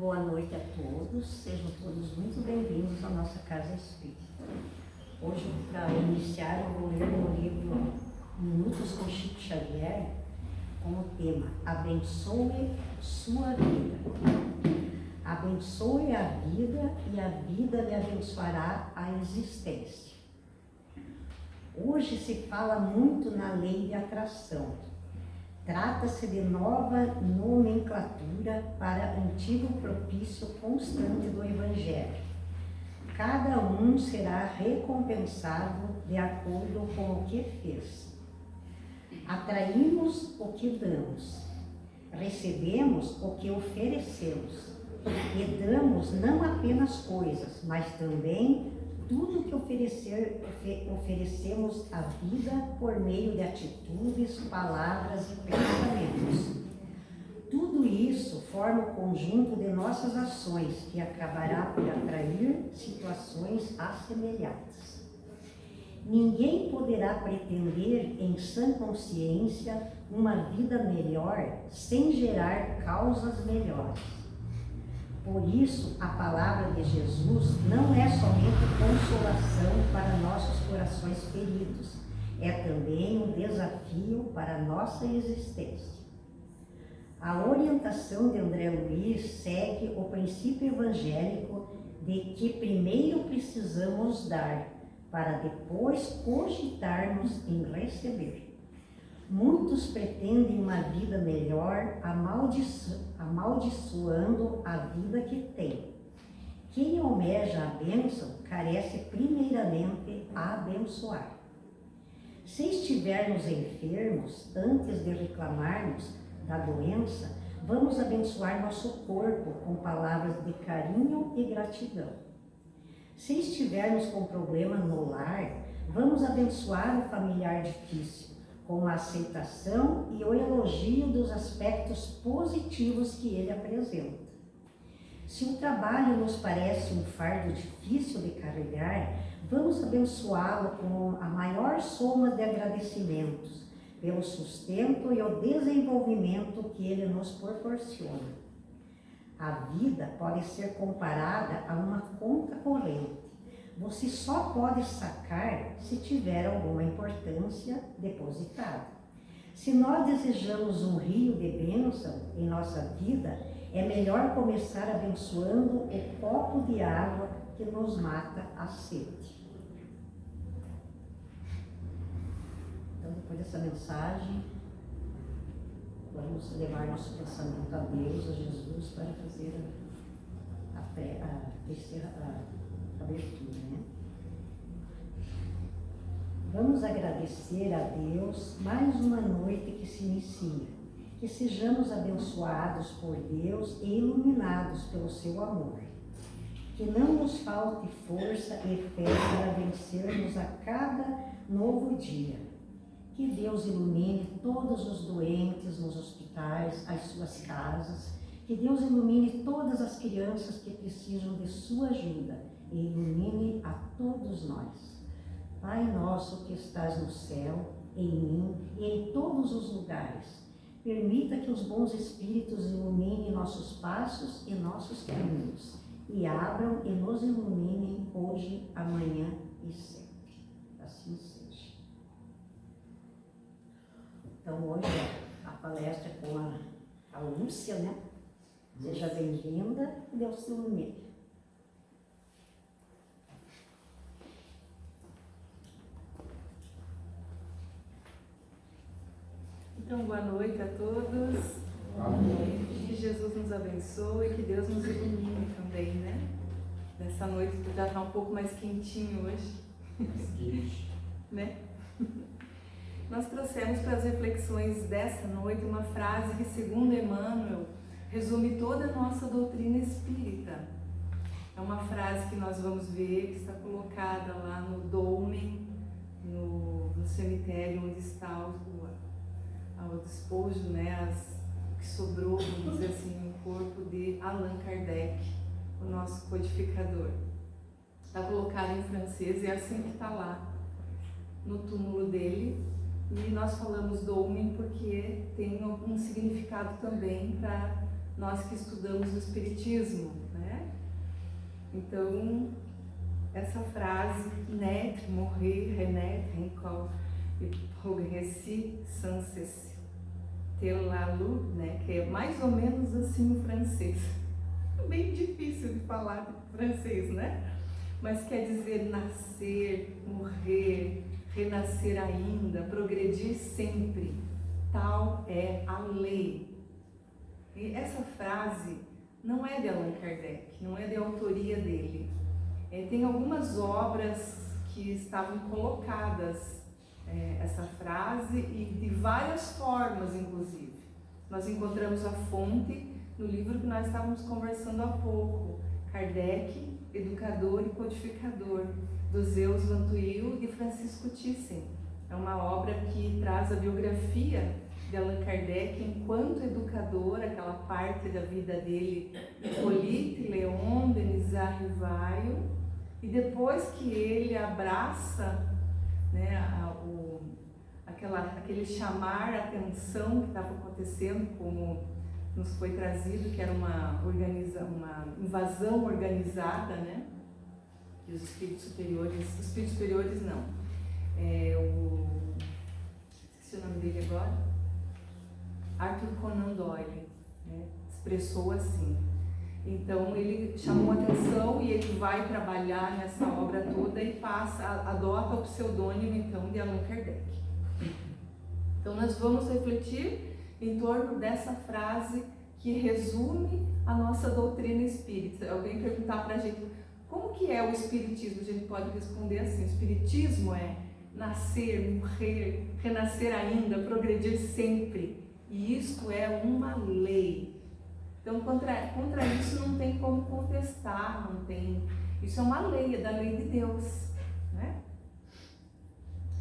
Boa noite a todos, sejam todos muito bem-vindos à nossa Casa Espírita. Hoje, para iniciar, eu vou ler no livro Minutos com Chico Xavier, com o tema Abençoe sua vida. Abençoe a vida e a vida lhe abençoará a existência. Hoje se fala muito na lei de atração. Trata-se de nova nomenclatura para antigo propício constante do Evangelho. Cada um será recompensado de acordo com o que fez. Atraímos o que damos, recebemos o que oferecemos, e damos não apenas coisas, mas também tudo que oferecemos à vida por meio de atitudes, palavras e pensamentos. Tudo isso forma o conjunto de nossas ações, que acabará por atrair situações assemelhantes. Ninguém poderá pretender em sã consciência uma vida melhor sem gerar causas melhores. Por isso, a palavra de Jesus não é somente consolação para nossos corações feridos, é também um desafio para a nossa existência. A orientação de André Luiz segue o princípio evangélico de que primeiro precisamos dar, para depois cogitarmos em receber. Muitos pretendem uma vida melhor, amaldiçoando a vida que tem. Quem almeja a bênção carece primeiramente a abençoar. Se estivermos enfermos, antes de reclamarmos da doença, vamos abençoar nosso corpo com palavras de carinho e gratidão. Se estivermos com problema no lar, vamos abençoar o familiar difícil, com a aceitação e o elogio dos aspectos positivos que ele apresenta. Se o trabalho nos parece um fardo difícil de carregar, vamos abençoá-lo com a maior soma de agradecimentos pelo sustento e o desenvolvimento que ele nos proporciona. A vida pode ser comparada a uma conta corrente. Você só pode sacar se tiver alguma importância depositada. Se nós desejamos um rio de bênção em nossa vida, é melhor começar abençoando o copo de água que nos mata a sede. Então, depois dessa mensagem, vamos levar nosso pensamento a Deus, a Jesus, para fazer a abertura, né? Vamos agradecer a Deus mais uma noite que se inicia, que sejamos abençoados por Deus e iluminados pelo seu amor, que não nos falte força e fé para vencermos a cada novo dia, que Deus ilumine todos os doentes nos hospitais, as suas casas, que Deus ilumine todas as crianças que precisam de sua ajuda, e ilumine a todos nós. Pai nosso que estás no céu, em mim e em todos os lugares, permita que os bons espíritos iluminem nossos passos e nossos caminhos, e abram e nos iluminem hoje, amanhã e sempre. Assim seja. Então hoje a palestra é com a Lúcia, né? Seja bem-vinda e Deus te ilumine. Então, boa noite a todos. Amém. Que Jesus nos abençoe e que Deus nos ilumine também, né? Nessa noite que já está um pouco mais quentinho hoje. Mais quente. Né? Nós trouxemos para as reflexões dessa noite uma frase que, segundo Emmanuel, resume toda a nossa doutrina espírita. É uma frase que nós vamos ver, que está colocada lá no dolmen, no cemitério onde está o despojo, né, o que sobrou, vamos dizer assim, o corpo de Allan Kardec, o nosso codificador. Está colocado em francês e é assim que está lá no túmulo dele. E nós falamos dolmen porque tem algum significado também para nós que estudamos o Espiritismo, né? Então, essa frase, naître, mourir, renaître, encore, et progresser sans cesse, tel la luz, né? Que é mais ou menos assim o francês. Bem difícil de falar de francês, né? Mas quer dizer nascer, morrer, renascer ainda, progredir sempre. Tal é a lei. E essa frase não é de Allan Kardec, não é de autoria dele. Tem algumas obras que estavam colocadas essa frase e de várias formas, inclusive. Nós encontramos a fonte no livro que nós estávamos conversando há pouco, Kardec, Educador e Codificador, do Zeus Van Tuyl e de Francisco Thyssen. É uma obra que traz a biografia de Allan Kardec enquanto educador, aquela parte da vida dele, Hippolyte, Léon, Denisard Rivaio, e depois que ele abraça, né, aquele chamar a atenção que estava acontecendo, como nos foi trazido, que era uma invasão organizada, né? E os espíritos superiores não. Esqueci o nome dele agora. Arthur Conan Doyle, né? Expressou assim. Então ele chamou atenção e ele vai trabalhar nessa obra toda e adota o pseudônimo então de Allan Kardec. Então nós vamos refletir em torno dessa frase que resume a nossa doutrina espírita. Alguém perguntar para a gente como que é o espiritismo, a gente pode responder assim: o espiritismo é nascer, morrer, renascer ainda, progredir sempre, e isto é uma lei. Então contra isso não tem como contestar, não tem. Isso é uma lei, é da lei de Deus, né?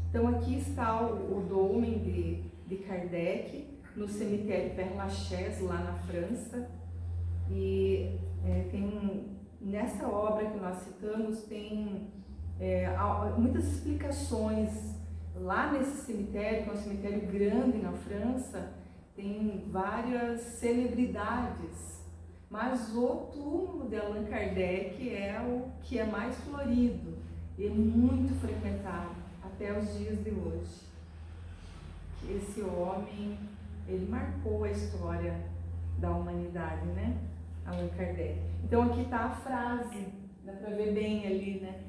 Então aqui está o Dolmen de Kardec, no cemitério Père Lachaise, lá na França, e nessa obra que nós citamos tem muitas explicações. Lá nesse cemitério, que é um cemitério grande na França, tem várias celebridades, mas o túmulo de Allan Kardec é o que é mais florido e muito frequentado até os dias de hoje. Esse homem, ele marcou a história da humanidade, né? Allan Kardec. Então aqui está a frase, dá para ver bem ali, né?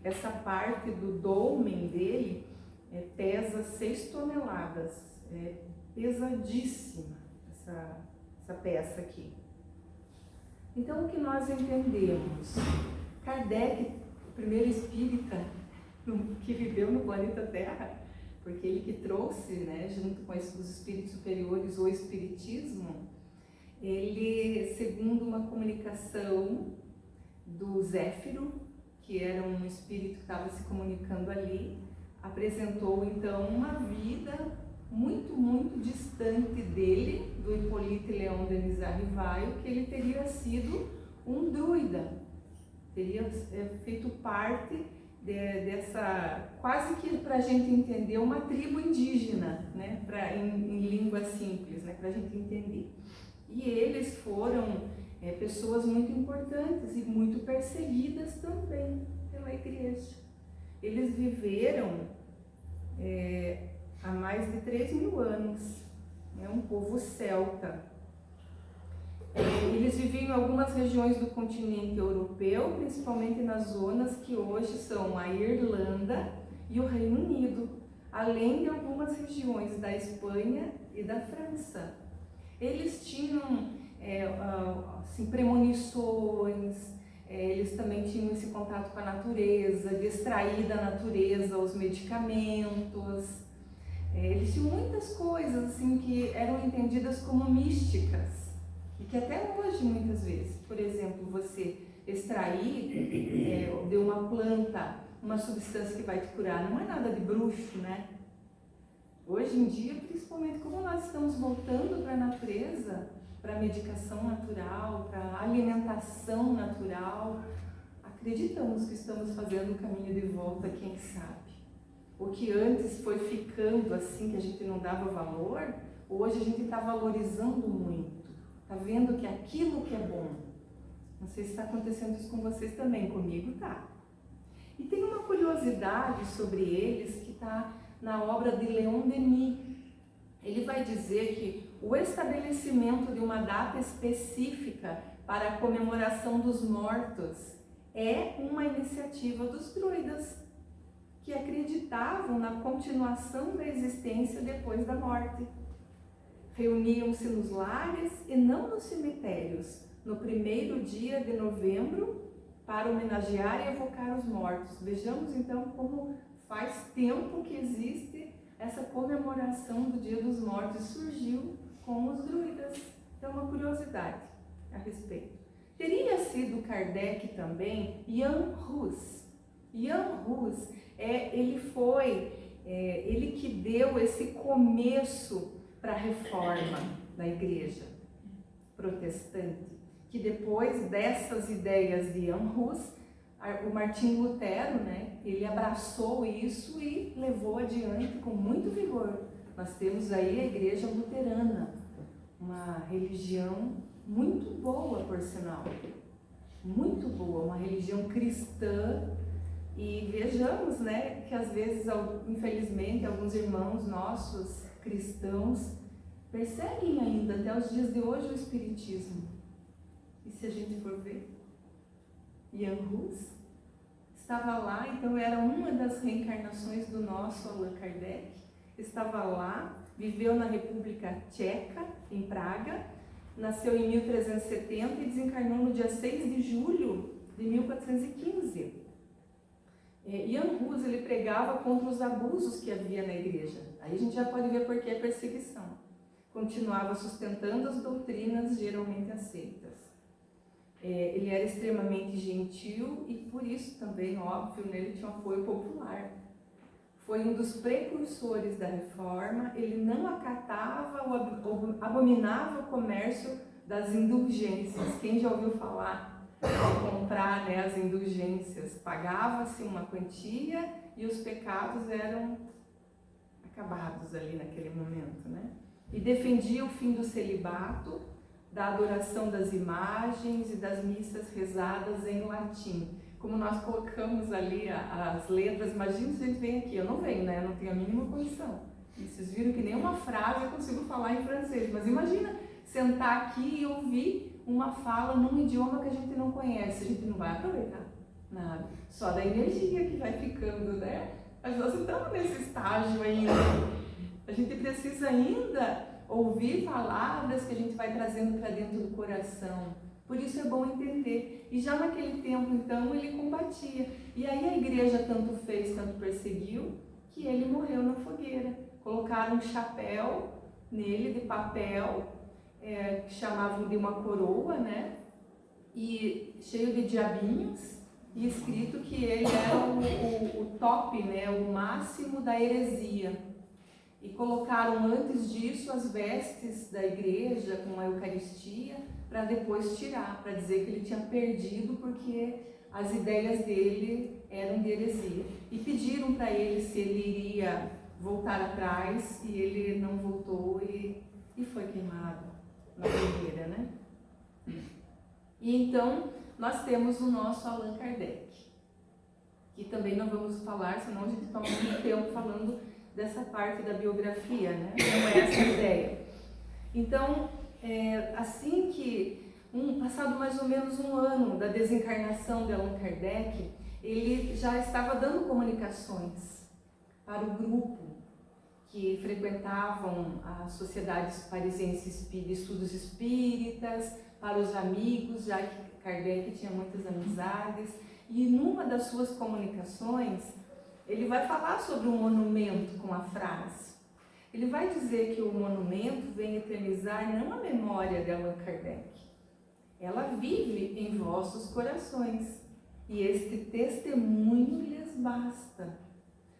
Essa parte do dolmen dele pesa 6 toneladas, é pesadíssima essa peça aqui. Então o que nós entendemos? Kardec, o primeiro espírita que viveu no planeta Terra, porque ele que trouxe, né, junto com os espíritos superiores, o espiritismo, ele, segundo uma comunicação do Zéfiro, que era um espírito que estava se comunicando ali, apresentou então uma vida muito, muito distante dele, do Hippolyte Léon Denisard Rivaio, que ele teria sido um druida, teria feito parte dessa, quase que para a gente entender, uma tribo indígena, né, em língua simples, né, para a gente entender. E eles foram pessoas muito importantes e muito perseguidas também pela igreja. Eles viveram há mais de 3.000 anos, né, um povo celta. Eles viviam em algumas regiões do continente europeu, principalmente nas zonas que hoje são a Irlanda e o Reino Unido, além de algumas regiões da Espanha e da França. Eles tinham assim, premonições, eles também tinham esse contato com a natureza, de extrair da natureza os medicamentos. Eles tinham muitas coisas assim, que eram entendidas como místicas. E que até hoje, muitas vezes, por exemplo, você extrair de uma planta uma substância que vai te curar, não é nada de bruxo, né? Hoje em dia, principalmente como nós estamos voltando para a natureza, para a medicação natural, para a alimentação natural, acreditamos que estamos fazendo o caminho de volta, quem sabe. O que antes foi ficando assim, que a gente não dava valor, Hoje a gente está valorizando muito, está vendo que aquilo que é bom. Não sei se está acontecendo isso com vocês também, comigo tá. E tem uma curiosidade sobre eles que está na obra de Leon Denis. Ele vai dizer que o estabelecimento de uma data específica para a comemoração dos mortos é uma iniciativa dos druidas, que acreditavam na continuação da existência depois da morte. Reuniam-se nos lares e não nos cemitérios, no primeiro dia de novembro, para homenagear e evocar os mortos. Vejamos então como faz tempo que existe essa comemoração do Dia dos Mortos, surgiu com os druidas. Então, uma curiosidade a respeito. Teria sido Kardec também Jan Hus. Jan Hus, ele que deu esse começo para a reforma da igreja protestante, que depois dessas ideias de Jan Hus, o Martinho Lutero, né, ele abraçou isso e levou adiante com muito vigor. Nós temos aí a igreja luterana, uma religião muito boa, por sinal, muito boa, uma religião cristã. E vejamos, né, que às vezes, infelizmente, alguns irmãos nossos cristãos perseguem ainda até os dias de hoje o espiritismo. E se a gente for ver, Jan Hus estava lá, então era uma das reencarnações do nosso Allan Kardec, estava lá, viveu na República Tcheca, em Praga, nasceu em 1370 e desencarnou no dia 6 de julho de 1415. Jan Hus, ele pregava contra os abusos que havia na igreja. Aí a gente já pode ver por que a perseguição. Continuava sustentando as doutrinas geralmente aceitas. Ele era extremamente gentil e por isso também, óbvio, nele tinha um apoio popular. Foi um dos precursores da reforma, ele não acatava ou abominava o comércio das indulgências. Quem já ouviu falar de comprar, né, as indulgências? Pagava-se uma quantia e os pecados eram acabados ali naquele momento, né? E defendia o fim do celibato, da adoração das imagens e das missas rezadas em latim. Como nós colocamos ali as letras, imagina se a gente vem aqui, eu não venho, né? Eu não tenho a mínima condição. E vocês viram que nem uma frase eu consigo falar em francês, mas imagina sentar aqui e ouvir uma fala num idioma que a gente não conhece, a gente não vai aproveitar nada. Só da energia que vai ficando, né? Mas nós estamos nesse estágio ainda. A gente precisa ainda ouvir palavras que a gente vai trazendo para dentro do coração. Por isso é bom entender. E já naquele tempo, então, ele combatia. E aí a igreja tanto fez, tanto perseguiu, que ele morreu na fogueira. Colocaram um chapéu nele, de papel, que chamavam de uma coroa, né? E cheio de diabinhos, e escrito que ele era o top, né? O máximo da heresia. E colocaram antes disso as vestes da igreja com a Eucaristia, para depois tirar, para dizer que ele tinha perdido porque as ideias dele eram de heresia. E pediram para ele se ele iria voltar atrás, e ele não voltou e foi queimado na fogueira, né? E então nós temos o nosso Allan Kardec, que também não vamos falar, senão a gente toma muito tempo falando dessa parte da biografia, né? Não é essa a ideia. Então, assim que, passado mais ou menos um ano da desencarnação de Allan Kardec, ele já estava dando comunicações para o grupo que frequentavam as sociedades parisienses de estudos espíritas, para os amigos, já que Kardec tinha muitas amizades, e numa das suas comunicações, ele vai falar sobre um monumento com a frase. Ele vai dizer que o monumento vem eternizar não a memória de Allan Kardec. Ela vive em vossos corações, e este testemunho lhes basta.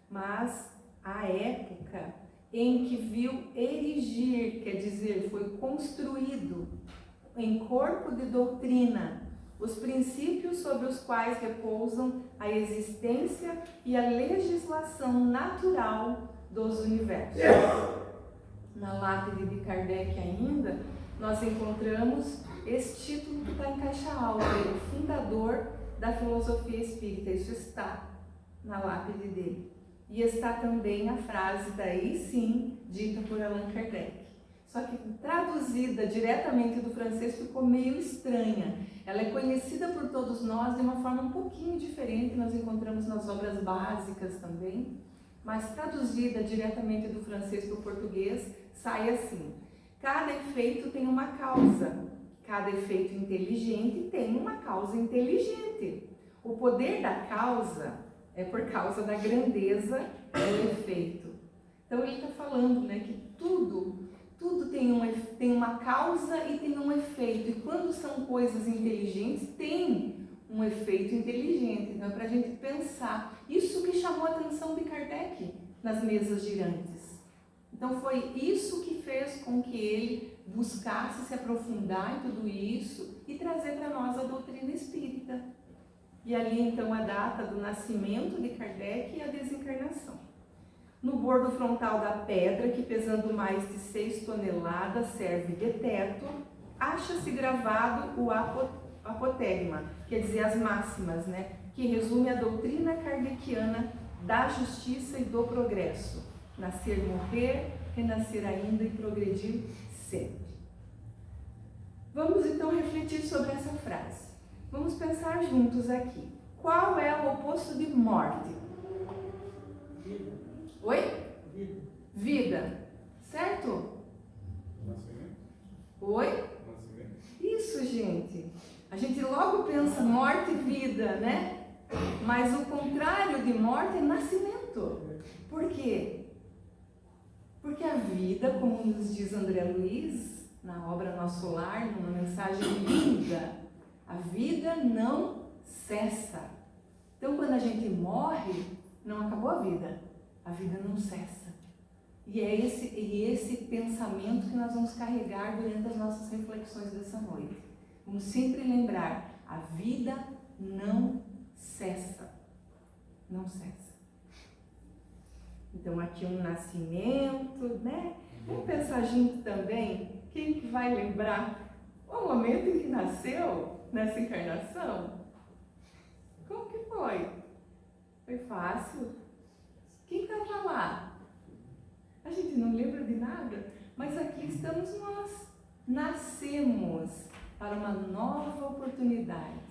Mas a época em que viu erigir, quer dizer, foi construído em corpo de doutrina, os princípios sobre os quais repousam a existência e a legislação natural dos universos. na lápide de Kardec ainda, nós encontramos esse título que está em caixa alta, o fundador da filosofia espírita. Isso está na lápide dele. E está também a frase, daí sim, dita por Allan Kardec. Só que traduzida diretamente do francês ficou meio estranha. Ela é conhecida por todos nós de uma forma um pouquinho diferente, nós encontramos nas obras básicas também, mas traduzida diretamente do francês para o português, sai assim: cada efeito tem uma causa, cada efeito inteligente tem uma causa inteligente. O poder da causa é por causa da grandeza do efeito. Então ele está falando, né, que tudo tem uma causa e tem um efeito. E quando são coisas inteligentes, tem um efeito inteligente. Então é para a gente pensar. Isso que chamou a atenção de Kardec nas mesas girantes. Então foi isso que fez com que ele buscasse se aprofundar em tudo isso e trazer para nós a doutrina espírita. E ali então a data do nascimento de Kardec e a desencarnação. No bordo frontal da pedra, que pesando mais de 6 toneladas serve de teto, acha-se gravado o apotegma, quer dizer, as máximas, né? Que resume a doutrina kardeciana da justiça e do progresso. Nascer, morrer, renascer ainda e progredir sempre. Vamos então refletir sobre essa frase. Vamos pensar juntos aqui. Qual é o oposto de morte? Oi? Vida. Vida. Certo? Nascimento. Oi? Nascimento. Isso, gente. A gente logo pensa morte e vida, né? Mas o contrário de morte é nascimento. Por quê? Porque a vida, como nos diz André Luiz, na obra Nosso Lar, numa mensagem linda, a vida não cessa. Então, quando a gente morre, não acabou a vida não cessa. E é esse pensamento que nós vamos carregar durante as nossas reflexões dessa noite. Vamos sempre lembrar, a vida não cessa. Não cessa. Então, aqui um nascimento, né? Vamos pensar junto também, quem que vai lembrar o momento em que nasceu nessa encarnação? Como que foi? Foi fácil? Quem estava lá? A gente não lembra de nada, mas aqui estamos nós. Nascemos para uma nova oportunidade.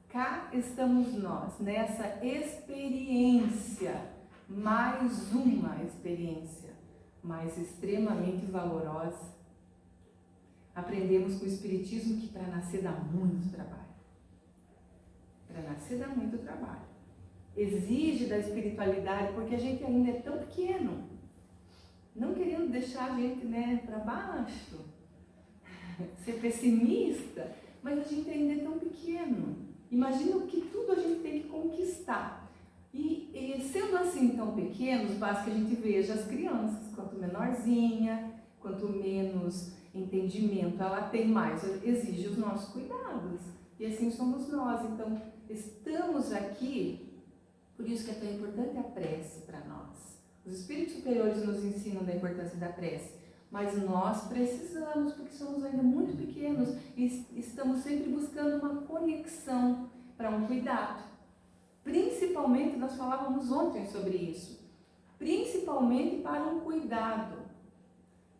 Cá estamos nós, nessa experiência, mais uma experiência, mas extremamente valorosa. Aprendemos com o Espiritismo que para nascer dá muito trabalho. Para nascer dá muito trabalho. Exige da espiritualidade, porque a gente ainda é tão pequeno. Não querendo deixar a gente, né, para baixo, ser pessimista, mas a gente ainda é tão pequeno. Imagina o que tudo a gente tem que conquistar. E sendo assim tão pequenos, basta que a gente veja as crianças, quanto menorzinha, quanto menos entendimento ela tem, mais exige os nossos cuidados. E assim somos nós. Então, estamos aqui, por isso que é tão importante a prece para nós. Os espíritos superiores nos ensinam da importância da prece, mas nós precisamos, porque somos ainda muito pequenos e estamos sempre buscando uma conexão para um cuidado. Principalmente, nós falávamos ontem sobre isso, principalmente para um cuidado,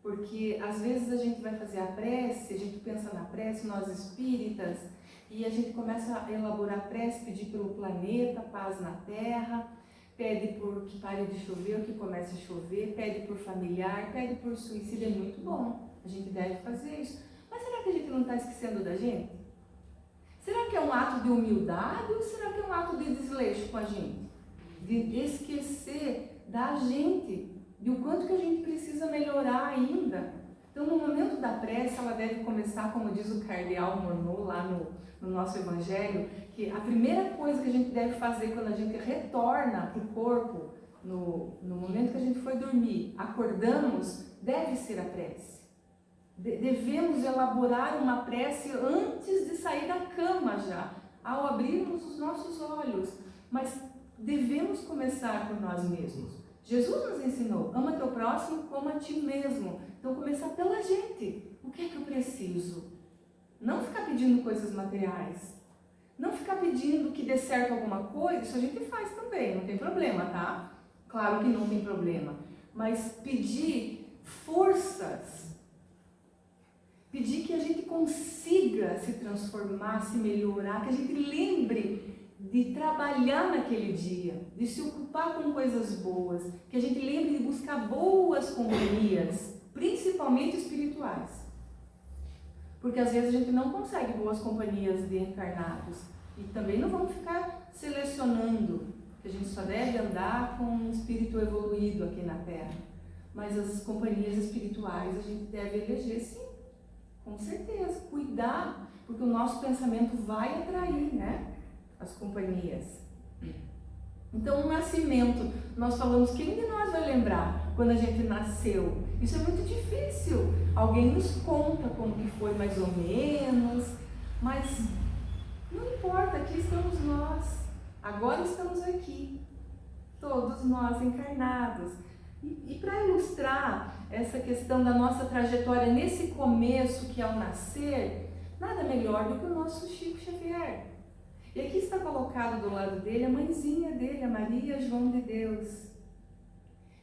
porque às vezes a gente vai fazer a prece, a gente pensa na prece, nós espíritas, e a gente começa a elaborar a prece, pedir pelo planeta, paz na terra, pede por que pare de chover ou que comece a chover, pede por familiar, pede por suicídio, é muito bom, a gente deve fazer isso. Mas será que a gente não está esquecendo da gente? Será que é um ato de humildade ou será que é um ato de desleixo com a gente? De esquecer da gente, de o quanto que a gente precisa melhorar ainda. Então, no momento da prece, ela deve começar, como diz o cardeal Monod, lá no nosso Evangelho, que a primeira coisa que a gente deve fazer quando a gente retorna para o corpo, no momento que a gente foi dormir, acordamos, deve ser a prece. Devemos elaborar uma prece antes de sair da cama já, ao abrirmos os nossos olhos. Mas devemos começar por nós mesmos. Jesus nos ensinou, ama teu próximo como a ti mesmo. Então, começar pela gente. O que é que eu preciso? Não ficar pedindo coisas materiais. Não ficar pedindo que dê certo alguma coisa, isso a gente faz também, não tem problema, tá? Claro que não tem problema. Mas pedir forças, pedir que a gente consiga se transformar, se melhorar, que a gente lembre de trabalhar naquele dia, de se ocupar com coisas boas, que a gente lembre de buscar boas companhias, principalmente espirituais. Porque às vezes a gente não consegue boas companhias de encarnados. E também não vamos ficar selecionando, que a gente só deve andar com um espírito evoluído aqui na Terra. Mas as companhias espirituais a gente deve eleger, sim, com certeza. Cuidar, porque o nosso pensamento vai atrair, né, as companhias. Então, o nascimento, nós falamos, quem de nós vai lembrar quando a gente nasceu? Isso é muito difícil. Alguém nos conta como que foi mais ou menos, mas não importa, aqui estamos nós. Agora estamos aqui, todos nós encarnados. E para ilustrar essa questão da nossa trajetória nesse começo que é o nascer, nada melhor do que o nosso Chico Xavier. E aqui está colocado do lado dele a mãezinha dele, a Maria João de Deus.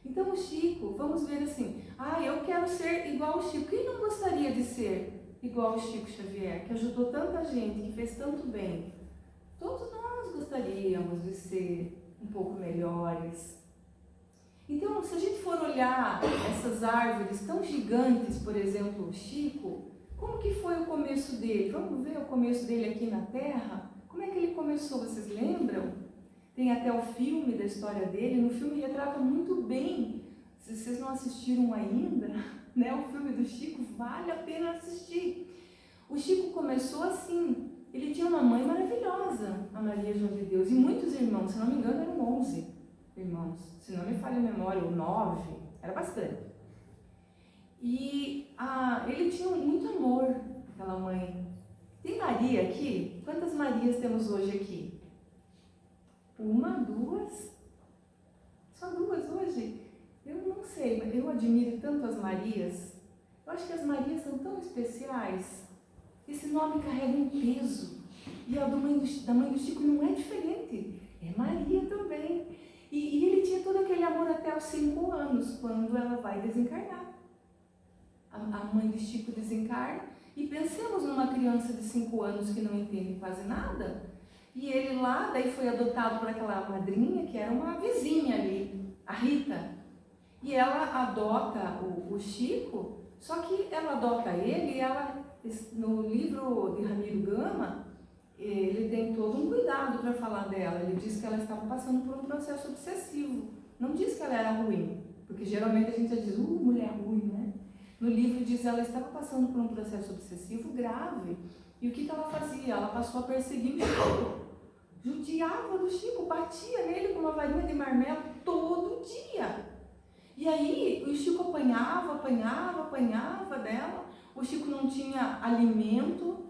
Então o Chico, vamos ver assim, eu quero ser igual ao Chico. Quem não gostaria de ser igual ao Chico Xavier, que ajudou tanta gente, que fez tanto bem? Todos nós gostaríamos de ser um pouco melhores. Então, se a gente for olhar essas árvores tão gigantes, por exemplo, o Chico, como que foi o começo dele? Vamos ver o começo dele aqui na Terra? Como é que ele começou, vocês lembram? Tem até o filme da história dele, no filme retrata muito bem. Se vocês não assistiram ainda, né, o filme do Chico, vale a pena assistir. O Chico começou assim, ele tinha uma mãe maravilhosa, a Maria João de Deus, e muitos irmãos, se não me engano eram 11 irmãos, se não me falha a memória, ou 9, era bastante. E ele tinha muito amor, aquela mãe. Tem Maria aqui? Quantas Marias temos hoje aqui? 1, 2? Só 2 hoje? Eu não sei, mas eu admiro tanto as Marias. Eu acho que as Marias são tão especiais. Esse nome carrega um peso. E a da mãe do Chico não é diferente. É Maria também. E ele tinha todo aquele amor até os 5 anos, quando ela vai desencarnar. A mãe de Chico desencarna. E pensemos numa criança de 5 anos que não entende quase nada. E ele lá, daí foi adotado por aquela madrinha, que era uma vizinha ali, a Rita. E ela adota o Chico, só que ela adota ele e ela, no livro de Ramiro Gama, ele tem todo um cuidado para falar dela. Ele diz que ela estava passando por um processo obsessivo. Não diz que ela era ruim, porque geralmente a gente já diz, mulher ruim, né? No livro diz que ela estava passando por um processo obsessivo grave. E o que ela fazia? Ela passou a perseguir o Chico. Judiava do Chico, batia nele com uma varinha de marmelo todo dia. E aí o Chico apanhava dela. O Chico não tinha alimento,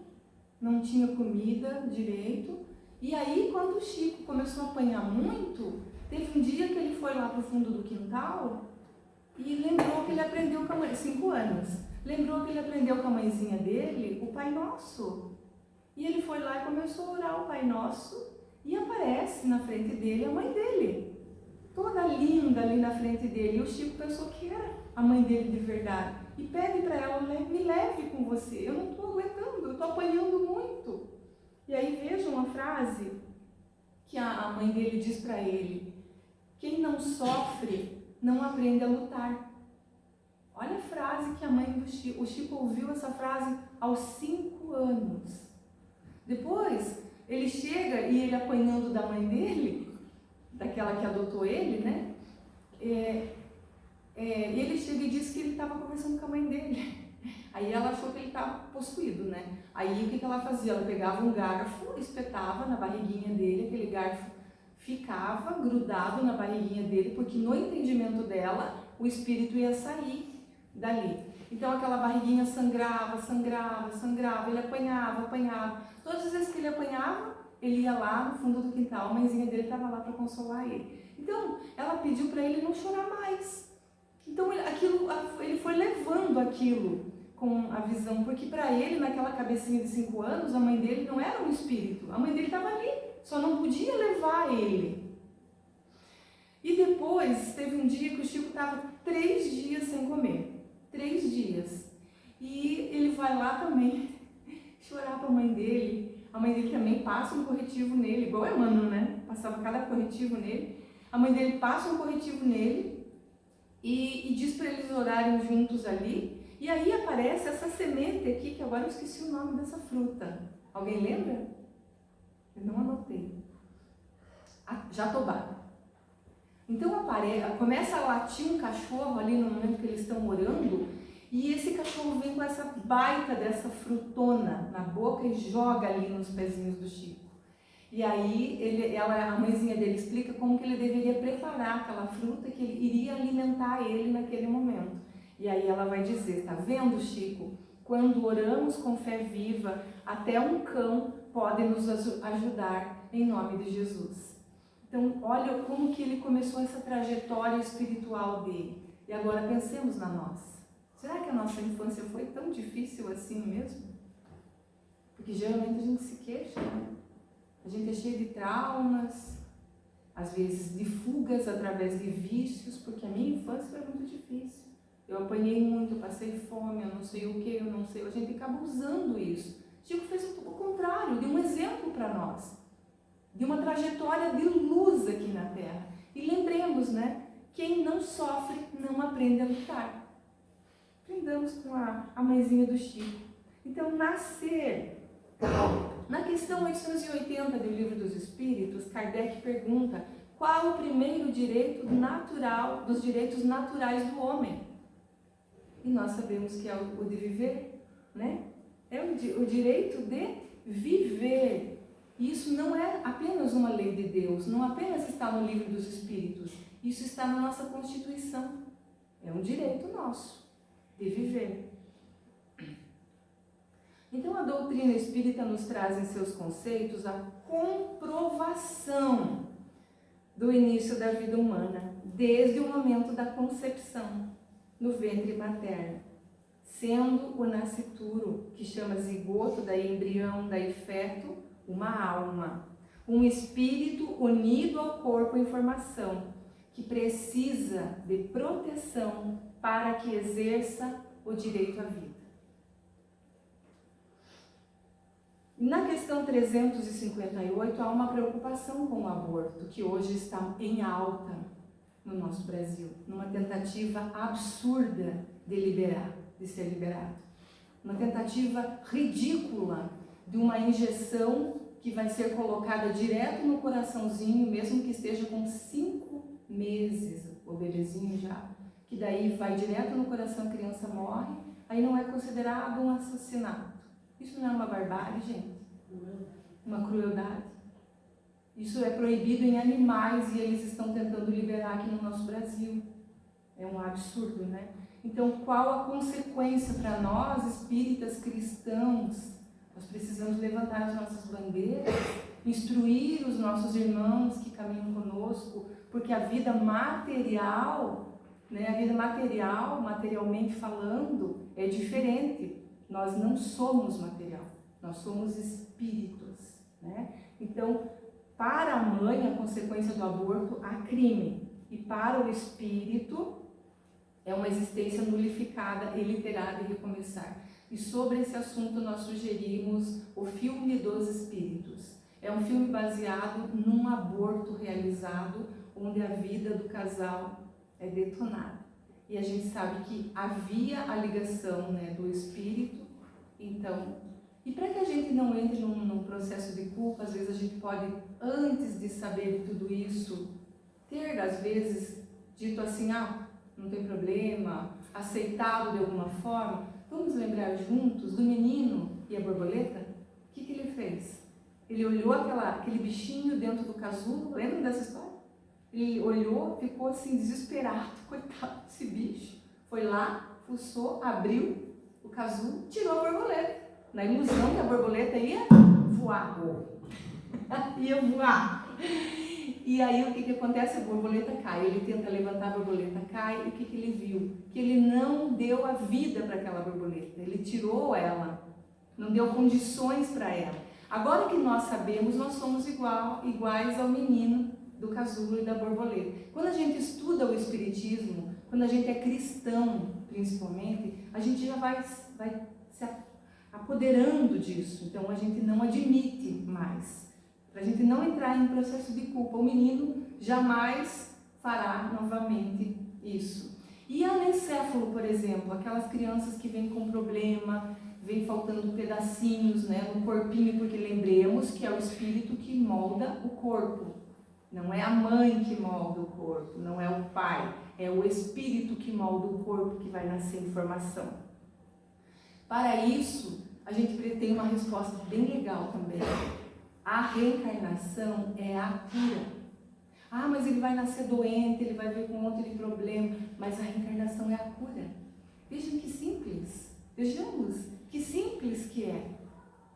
não tinha comida direito. E aí, quando o Chico começou a apanhar muito, teve um dia que ele foi lá para o fundo do quintal e lembrou que ele aprendeu com a mãe, 5 anos, lembrou que ele aprendeu com a mãezinha dele o Pai Nosso. E ele foi lá e começou a orar o Pai Nosso e aparece na frente dele a mãe dele, toda linda ali na frente dele. E o Chico pensou que era a mãe dele de verdade. E pede para ela, me leve com você, eu não estou aguentando, eu estou apanhando muito. E aí vejam uma frase que a mãe dele diz para ele: quem não sofre não aprende a lutar. Olha a frase que a mãe do Chico, o Chico ouviu essa frase aos 5 anos. Depois ele chega e ele apanhando da mãe dele, daquela que adotou ele, né? Ele chega e diz que ele estava conversando com a mãe dele. Aí ela achou que ele estava possuído, né? Aí o que ela fazia? Ela pegava um garfo, espetava na barriguinha dele, aquele garfo ficava grudado na barriguinha dele, porque no entendimento dela, o espírito ia sair dali. Então aquela barriguinha sangrava, ele apanhava. Todas as vezes que ele apanhava, ele ia lá no fundo do quintal, a mãezinha dele estava lá para consolar ele. Então ela pediu para ele não chorar mais. Então ele foi levando aquilo com a visão, porque para ele, naquela cabecinha de 5 anos, a mãe dele não era um espírito, a mãe dele estava ali, só não podia levar ele. E depois, teve um dia que o Chico estava 3 dias sem comer, 3 dias, e ele vai lá também chorar para a mãe dele também passa um corretivo nele, igual Emmanuel, né? Passava cada corretivo nele, a mãe dele passa um corretivo nele e diz para eles orarem juntos ali. E aí aparece essa semente aqui, que agora eu esqueci o nome dessa fruta. Alguém lembra? Eu não anotei. Jatobá. Então começa a latir um cachorro ali no momento que eles estão orando, e esse cachorro vem com essa baita dessa frutona na boca e joga ali nos pezinhos do Chico. E aí a mãezinha dele explica como que ele deveria preparar aquela fruta que ele iria alimentar ele naquele momento. E aí ela vai dizer, tá vendo, Chico? Quando oramos com fé viva, até um cão pode nos ajudar em nome de Jesus. Então, olha como que ele começou essa trajetória espiritual dele. E agora pensemos na nossa. Será que a nossa infância foi tão difícil assim mesmo? Porque geralmente a gente se queixa, né? A gente é cheio de traumas, às vezes de fugas através de vícios, porque a minha infância foi muito difícil. Eu apanhei muito, passei fome, eu não sei o que, eu não sei. A gente acaba usando isso. Chico fez o contrário, deu um exemplo para nós, de uma trajetória de luz aqui na Terra. E lembremos, né? Quem não sofre não aprende a lutar. Aprendamos com a mãezinha do Chico. Então, nascer. Na questão 880 do Livro dos Espíritos, Kardec pergunta qual o primeiro direito natural, dos direitos naturais do homem. E nós sabemos que é o de viver, né? É o direito de viver. E isso não é apenas uma lei de Deus, não apenas está no Livro dos Espíritos, isso está na nossa Constituição. É um direito nosso de viver. Então a doutrina espírita nos traz em seus conceitos a comprovação do início da vida humana, desde o momento da concepção no ventre materno, sendo o nascituro, que chama zigoto, daí embrião, daí feto, uma alma, um espírito unido ao corpo em formação, que precisa de proteção para que exerça o direito à vida. Na questão 358, há uma preocupação com o aborto, que hoje está em alta no nosso Brasil, numa tentativa absurda de ser liberado. Uma tentativa ridícula de uma injeção que vai ser colocada direto no coraçãozinho, mesmo que esteja com 5 meses, o bebezinho já, que daí vai direto no coração, a criança morre, aí não é considerado um assassinato. Isso não é uma barbárie, gente? Uma crueldade? Isso é proibido em animais e eles estão tentando liberar aqui no nosso Brasil. É um absurdo, né? Então, qual a consequência para nós, espíritas cristãos? Nós precisamos levantar as nossas bandeiras, instruir os nossos irmãos que caminham conosco, porque a vida material, né, a vida material, materialmente falando, é diferente. Nós não somos material, nós somos espíritos, né? Então, para a mãe, a consequência do aborto há crime, e para o espírito é uma existência nulificada, iliterada e recomeçar. E sobre esse assunto nós sugerimos o filme dos espíritos. É um filme baseado num aborto realizado, onde a vida do casal é detonada. E a gente sabe que havia a ligação, né, do espírito. Então, e para que a gente não entre num processo de culpa, às vezes a gente pode, antes de saber de tudo isso, ter, às vezes, dito assim, não tem problema, aceitado de alguma forma. Vamos lembrar juntos do menino e a borboleta? O que ele fez? Ele olhou aquele bichinho dentro do casulo, lembra dessa história? Ele olhou, ficou assim desesperado, coitado desse bicho. Foi lá, fuçou, abriu o casulo, tirou a borboleta. Na ilusão que a borboleta ia voar. Ia voar. E aí o que acontece? A borboleta cai, ele tenta levantar a borboleta, cai, e o que ele viu? Que ele não deu a vida para aquela borboleta, ele tirou ela, não deu condições para ela. Agora que nós sabemos, nós somos iguais ao menino do casulo e da borboleta. Quando a gente estuda o Espiritismo, quando a gente é cristão, principalmente, a gente já vai se apoderando disso. Então a gente não admite mais, para a gente não entrar em processo de culpa. O menino jamais fará novamente isso. E anencéfalo, por exemplo, aquelas crianças que vêm com problema, vem faltando pedacinhos, né, no corpinho, porque lembremos que é o espírito que molda o corpo. Não é a mãe que molda o corpo, não é o pai, é o espírito que molda o corpo que vai nascer em formação. Para isso, a gente tem uma resposta bem legal também. A reencarnação é a cura. Ah, mas ele vai nascer doente, ele vai vir com um monte de problema, mas a reencarnação é a cura. Vejam que simples, vejamos que simples que é.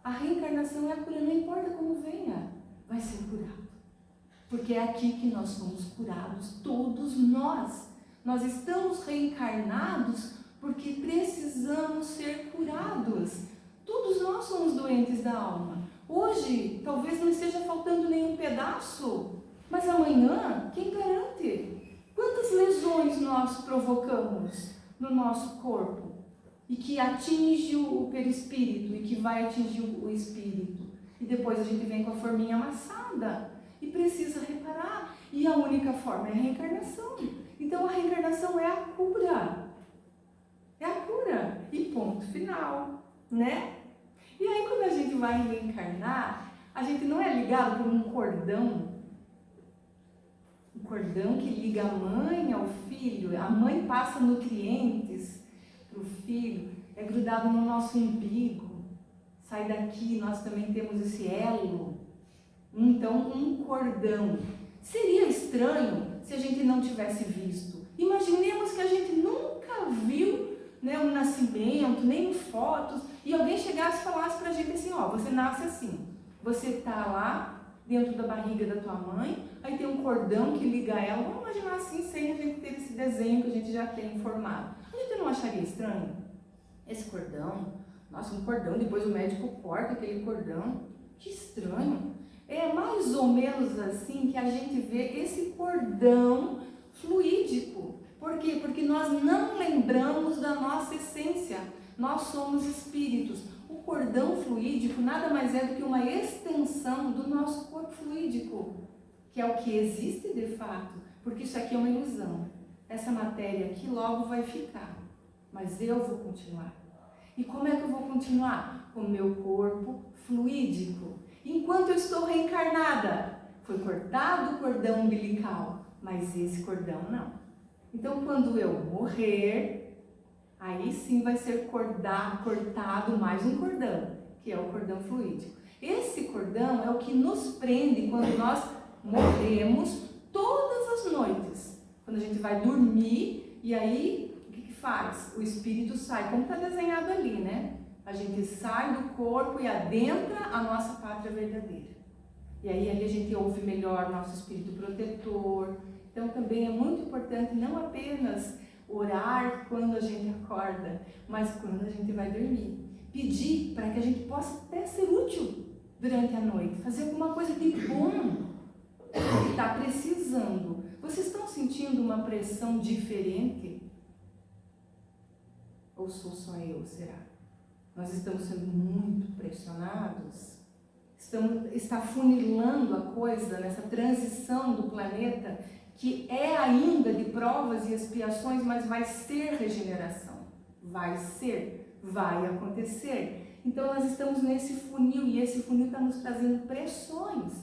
A reencarnação é a cura, não importa como venha, vai ser curado. Porque é aqui que nós somos curados, todos nós. Nós estamos reencarnados porque precisamos ser curados. Todos nós somos doentes da alma. Hoje, talvez não esteja faltando nenhum pedaço, mas amanhã, quem garante? Quantas lesões nós provocamos no nosso corpo e que atinge o perispírito e que vai atingir o espírito? E depois a gente vem com a forminha amassada e precisa reparar. E a única forma é a reencarnação. Então a reencarnação é a cura. É a cura. E ponto final, né? E aí quando a gente vai reencarnar, a gente não é ligado por um cordão que liga a mãe ao filho. A mãe passa nutrientes para o filho, é grudado no nosso umbigo. Sai daqui, nós também temos esse elo. Então, um cordão. Seria estranho se a gente não tivesse visto. Imaginemos que a gente nunca viu, né, um nascimento, nem fotos, e alguém chegasse e falasse pra gente assim, ó, você nasce assim, você tá lá dentro da barriga da tua mãe, aí tem um cordão que liga ela. Vamos imaginar assim, sem a gente ter esse desenho que a gente já tem formado. A gente não acharia estranho? Esse cordão, nossa, um cordão, depois o médico corta aquele cordão, que estranho. É mais ou menos assim que a gente vê esse cordão fluídico. Por quê? Porque nós não lembramos da nossa essência. Nós somos espíritos. O cordão fluídico nada mais é do que uma extensão do nosso corpo fluídico, que é o que existe de fato, porque isso aqui é uma ilusão. Essa matéria aqui logo vai ficar, mas eu vou continuar. E como é que eu vou continuar? Com o meu corpo fluídico. Enquanto eu estou reencarnada, foi cortado o cordão umbilical, mas esse cordão não. Então, quando eu morrer, aí sim vai ser cortado mais um cordão, que é o cordão fluídico. Esse cordão é o que nos prende quando nós morremos todas as noites. Quando a gente vai dormir, e aí, o que faz? O espírito sai, como está desenhado ali, né? A gente sai do corpo e adentra a nossa pátria verdadeira. E aí ali a gente ouve melhor nosso espírito protetor. Então também é muito importante não apenas orar quando a gente acorda, mas quando a gente vai dormir. Pedir para que a gente possa até ser útil durante a noite, fazer alguma coisa de bom que está precisando. Vocês estão sentindo uma pressão diferente? Ou sou só eu, será? Nós estamos sendo muito pressionados? Está funilando a coisa nessa transição do planeta, que é ainda de provas e expiações, mas vai ser regeneração. Vai acontecer. Então nós estamos nesse funil, e esse funil está nos trazendo pressões.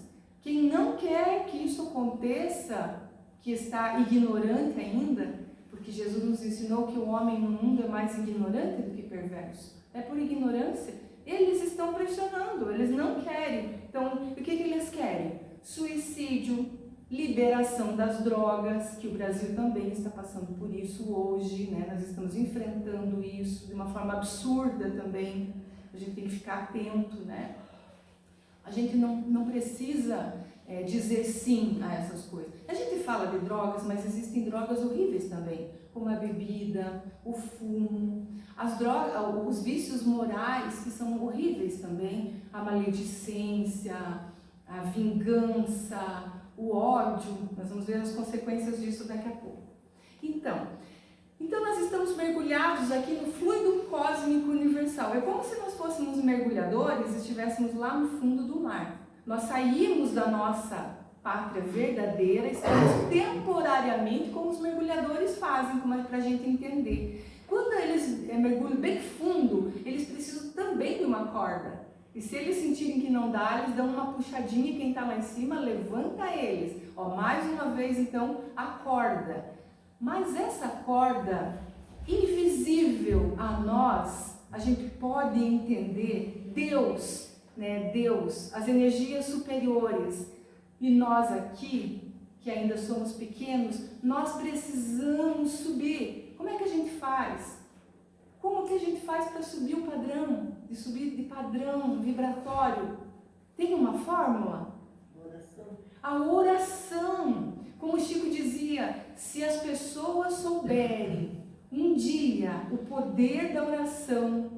Quem não quer que isso aconteça, que está ignorante ainda, porque Jesus nos ensinou que o homem no mundo é mais ignorante do que perverso. É por ignorância. Eles estão pressionando, eles não querem. Então, o que eles querem? Suicídio, liberação das drogas, que o Brasil também está passando por isso hoje, né? Nós estamos enfrentando isso de uma forma absurda também. A gente tem que ficar atento, né? A gente não precisa dizer sim a essas coisas. A gente fala de drogas, mas existem drogas horríveis também, como a bebida, o fumo, as drogas, os vícios morais que são horríveis também, a maledicência, a vingança, o ódio. Nós vamos ver as consequências disso daqui a pouco. Então nós estamos mergulhados aqui no fluido cósmico universal. É como se nós fôssemos mergulhadores e estivéssemos lá no fundo do mar. Nós saímos da nossa pátria verdadeira, estamos temporariamente como os mergulhadores fazem, como é para a gente entender. Quando eles mergulham bem fundo, eles precisam também de uma corda. E se eles sentirem que não dá, eles dão uma puxadinha e quem está lá em cima levanta eles. Mais uma vez, então, a corda. Mas essa corda, invisível a nós, a gente pode entender Deus, né? Deus, as energias superiores. E nós aqui, que ainda somos pequenos, nós precisamos subir. Como é que a gente faz? Como que a gente faz para subir o padrão? De subir de padrão vibratório? Tem uma fórmula? Oração. A oração. Como o Chico dizia, se as pessoas souberem um dia o poder da oração,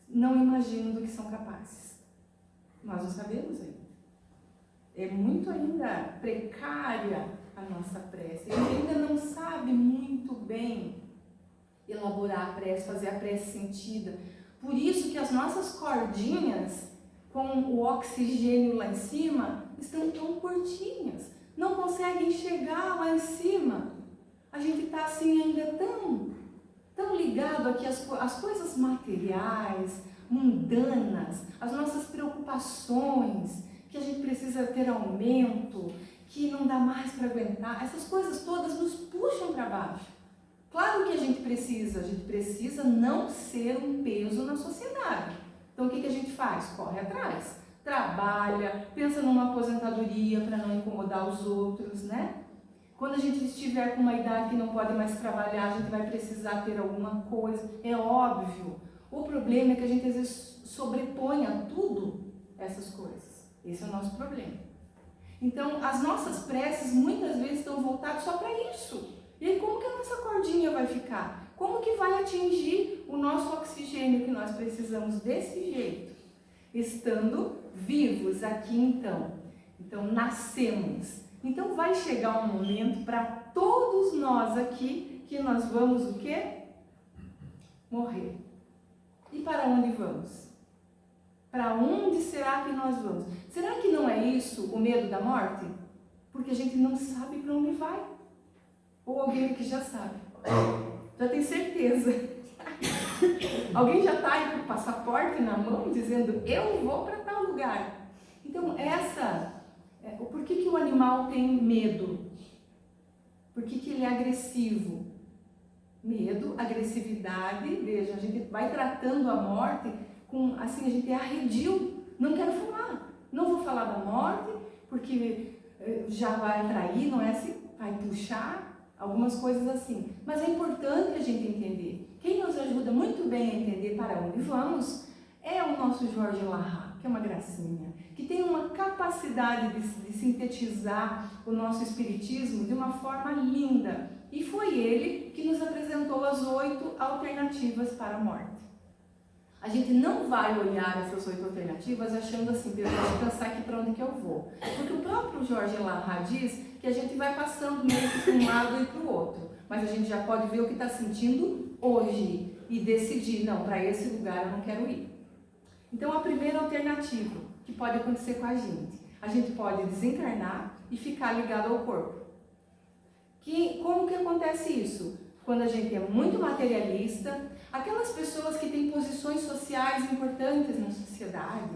não imaginam do que são capazes. Nós não sabemos ainda. É muito ainda precária a nossa prece. A gente ainda não sabe muito bem elaborar a prece, fazer a prece sentida. Por isso que as nossas cordinhas, com o oxigênio lá em cima, estão tão curtinhas. Não conseguem chegar lá em cima. A gente está assim ainda tão ligado aqui às coisas materiais, mundanas, as nossas preocupações, que a gente precisa ter aumento, que não dá mais para aguentar. Essas coisas todas nos puxam para baixo. Claro que a gente precisa não ser um peso na sociedade. Então o que a gente faz? Corre atrás. Trabalha, pensa numa aposentadoria para não incomodar os outros, né? Quando a gente estiver com uma idade que não pode mais trabalhar, a gente vai precisar ter alguma coisa, é óbvio. O problema é que a gente às vezes sobrepõe a tudo essas coisas. Esse é o nosso problema. Então, as nossas preces muitas vezes estão voltadas só para isso. E aí, como que a nossa cordinha vai ficar? Como que vai atingir o nosso oxigênio que nós precisamos desse jeito? Estando vivos aqui então. Então nascemos. Então vai chegar um momento para todos nós aqui que nós vamos o quê? Morrer. E para onde vamos? Para onde será que nós vamos? Será que não é isso o medo da morte? Porque a gente não sabe para onde vai. Ou alguém aqui já sabe. Já tem certeza. Alguém já está aí com o passaporte na mão dizendo, eu vou para tal lugar. Então, por que o animal tem medo? Por que ele é agressivo? Medo, agressividade, veja, a gente vai tratando a morte com, assim, a gente é arredio. Não quero falar, não vou falar da morte, porque já vai atrair, não é assim? Vai puxar, algumas coisas assim. Mas é importante a gente entender. Quem nos ajuda muito bem a entender para onde vamos é o nosso Jorge Larra, que é uma gracinha, que tem uma capacidade de sintetizar o nosso espiritismo de uma forma linda. E foi ele que nos apresentou as 8 alternativas para a morte. A gente não vai olhar essas 8 alternativas achando assim, eu vou pensar aqui para onde que eu vou. Porque o próprio Jorge Larra diz que a gente vai passando meio que para um lado e para o outro. Mas a gente já pode ver o que está sentindo hoje e decidir, não, para esse lugar eu não quero ir. Então a primeira alternativa que pode acontecer com a gente pode desencarnar e ficar ligado ao corpo. Como que acontece isso? Quando a gente é muito materialista, aquelas pessoas que têm posições sociais importantes na sociedade,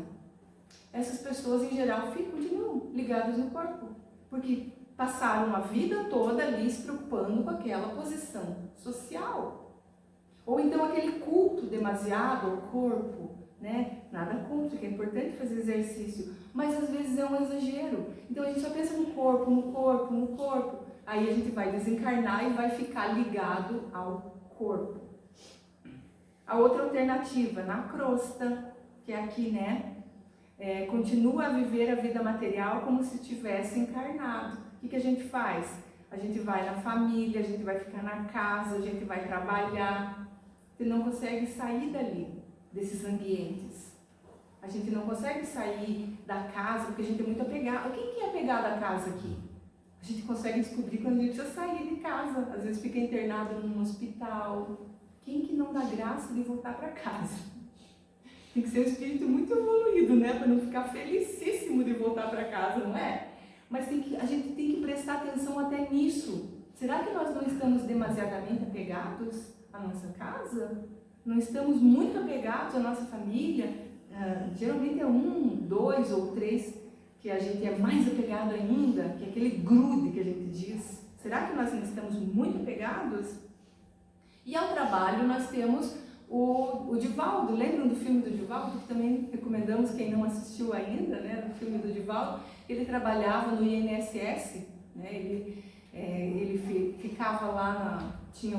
essas pessoas em geral continuam ligadas no corpo, porque passaram a vida toda ali se preocupando com aquela posição social. Ou então aquele culto demasiado ao corpo, né? Nada contra, que é importante fazer exercício, mas às vezes é um exagero. Então a gente só pensa no corpo, no corpo, no corpo. Aí a gente vai desencarnar e vai ficar ligado ao corpo. A outra alternativa, na crosta, que é aqui, né? continua a viver a vida material como se tivesse encarnado. O que a gente faz? A gente vai na família, a gente vai ficar na casa, a gente vai trabalhar. Você não consegue sair dali, desses ambientes. A gente não consegue sair da casa porque a gente é muito apegado. Quem que é apegado à casa aqui? A gente consegue descobrir quando a gente precisa sair de casa. Às vezes fica internado num hospital. Quem que não dá graça de voltar para casa? Tem que ser um espírito muito evoluído, né? Para não ficar felicíssimo de voltar para casa, não é? Mas a gente tem que prestar atenção até nisso. Será que nós não estamos demasiadamente apegados à nossa casa? Não estamos muito apegados à nossa família? Geralmente é 1, 2 ou 3 que a gente é mais apegado ainda, que é aquele grude que a gente diz. Será que nós não estamos muito apegados? E ao trabalho nós temos o Divaldo. Lembram do filme do Divaldo? Que também recomendamos quem não assistiu ainda, né? Do filme do Divaldo. Ele trabalhava no INSS, né? Ele ficava lá, tinha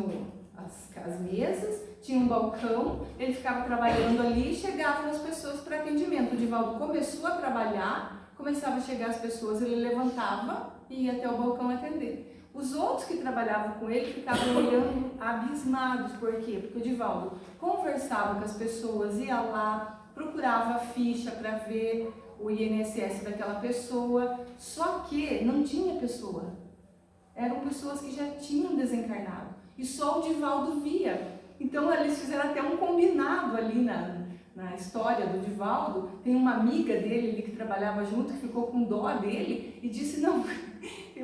as mesas, tinha um balcão, ele ficava trabalhando ali e chegavam as pessoas para atendimento. O Divaldo começou a trabalhar, começava a chegar as pessoas, ele levantava e ia até o balcão atender. Os outros que trabalhavam com ele ficavam olhando abismados. Por quê? Porque o Divaldo conversava com as pessoas, ia lá, procurava a ficha para ver o INSS daquela pessoa, só que não tinha pessoa. Eram pessoas que já tinham desencarnado e só o Divaldo via. Então eles fizeram até um combinado ali na história do Divaldo. Tem uma amiga dele ali que trabalhava junto, que ficou com dó dele e disse, não,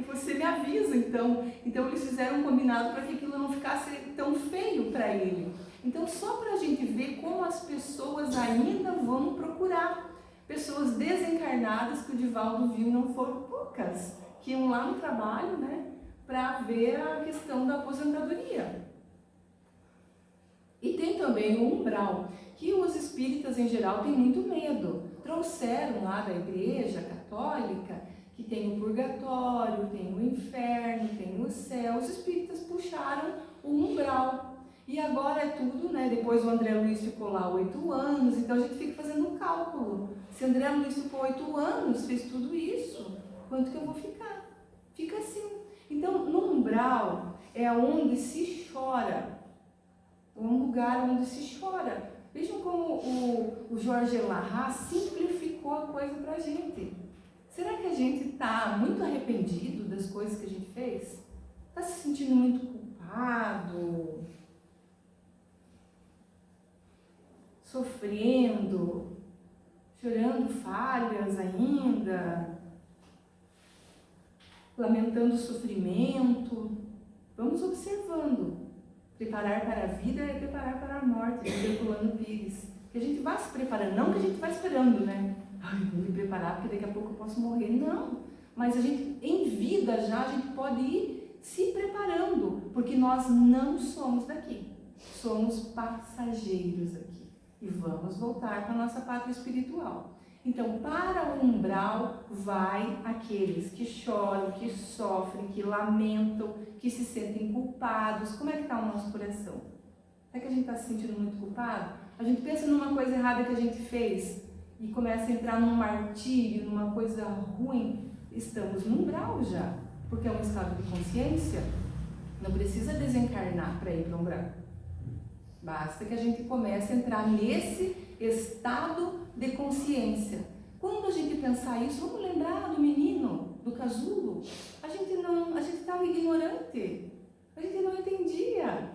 você me avisa então. Então eles fizeram um combinado para que aquilo não ficasse tão feio para ele. Então só para a gente ver como as pessoas ainda vão procurar. Pessoas desencarnadas que o Divaldo viu, não foram poucas, que iam lá no trabalho, né, para ver a questão da aposentadoria. E tem também o umbral, que os espíritas em geral têm muito medo. Trouxeram lá da igreja católica que tem o purgatório, tem o inferno, tem o céu. Os espíritas puxaram o umbral. E agora é tudo, né? Depois o André Luiz ficou lá 8 anos, então a gente fica fazendo um cálculo. Se o André Luiz ficou 8 anos, fez tudo isso, quanto que eu vou ficar? Fica assim. Então, no umbral é onde se chora. Um lugar onde se chora. Vejam como o Jorge Larra simplificou a coisa para a gente. Será que a gente está muito arrependido das coisas que a gente fez? Está se sentindo muito culpado? Sofrendo? Chorando falhas ainda? Lamentando o sofrimento? Vamos observando. Preparar para a vida é preparar para a morte, diz Herculano Pires. Que a gente vai se preparando, não que a gente vai esperando, né? Ai, vou me preparar porque daqui a pouco eu posso morrer. Não, mas a gente, em vida já, a gente pode ir se preparando, porque nós não somos daqui, somos passageiros aqui e vamos voltar para a nossa pátria espiritual. Então, para o umbral vai aqueles que choram, que sofrem, que lamentam, que se sentem culpados. Como é que está o nosso coração? Será que a gente está se sentindo muito culpado? A gente pensa numa coisa errada que a gente fez e começa a entrar num martírio, numa coisa ruim. Estamos no umbral já, porque é um estado de consciência. Não precisa desencarnar para ir para o umbral. Basta que a gente comece a entrar nesse estado de consciência. Quando a gente pensar isso, vamos lembrar do menino, do casulo. A gente estava ignorante, a gente não entendia.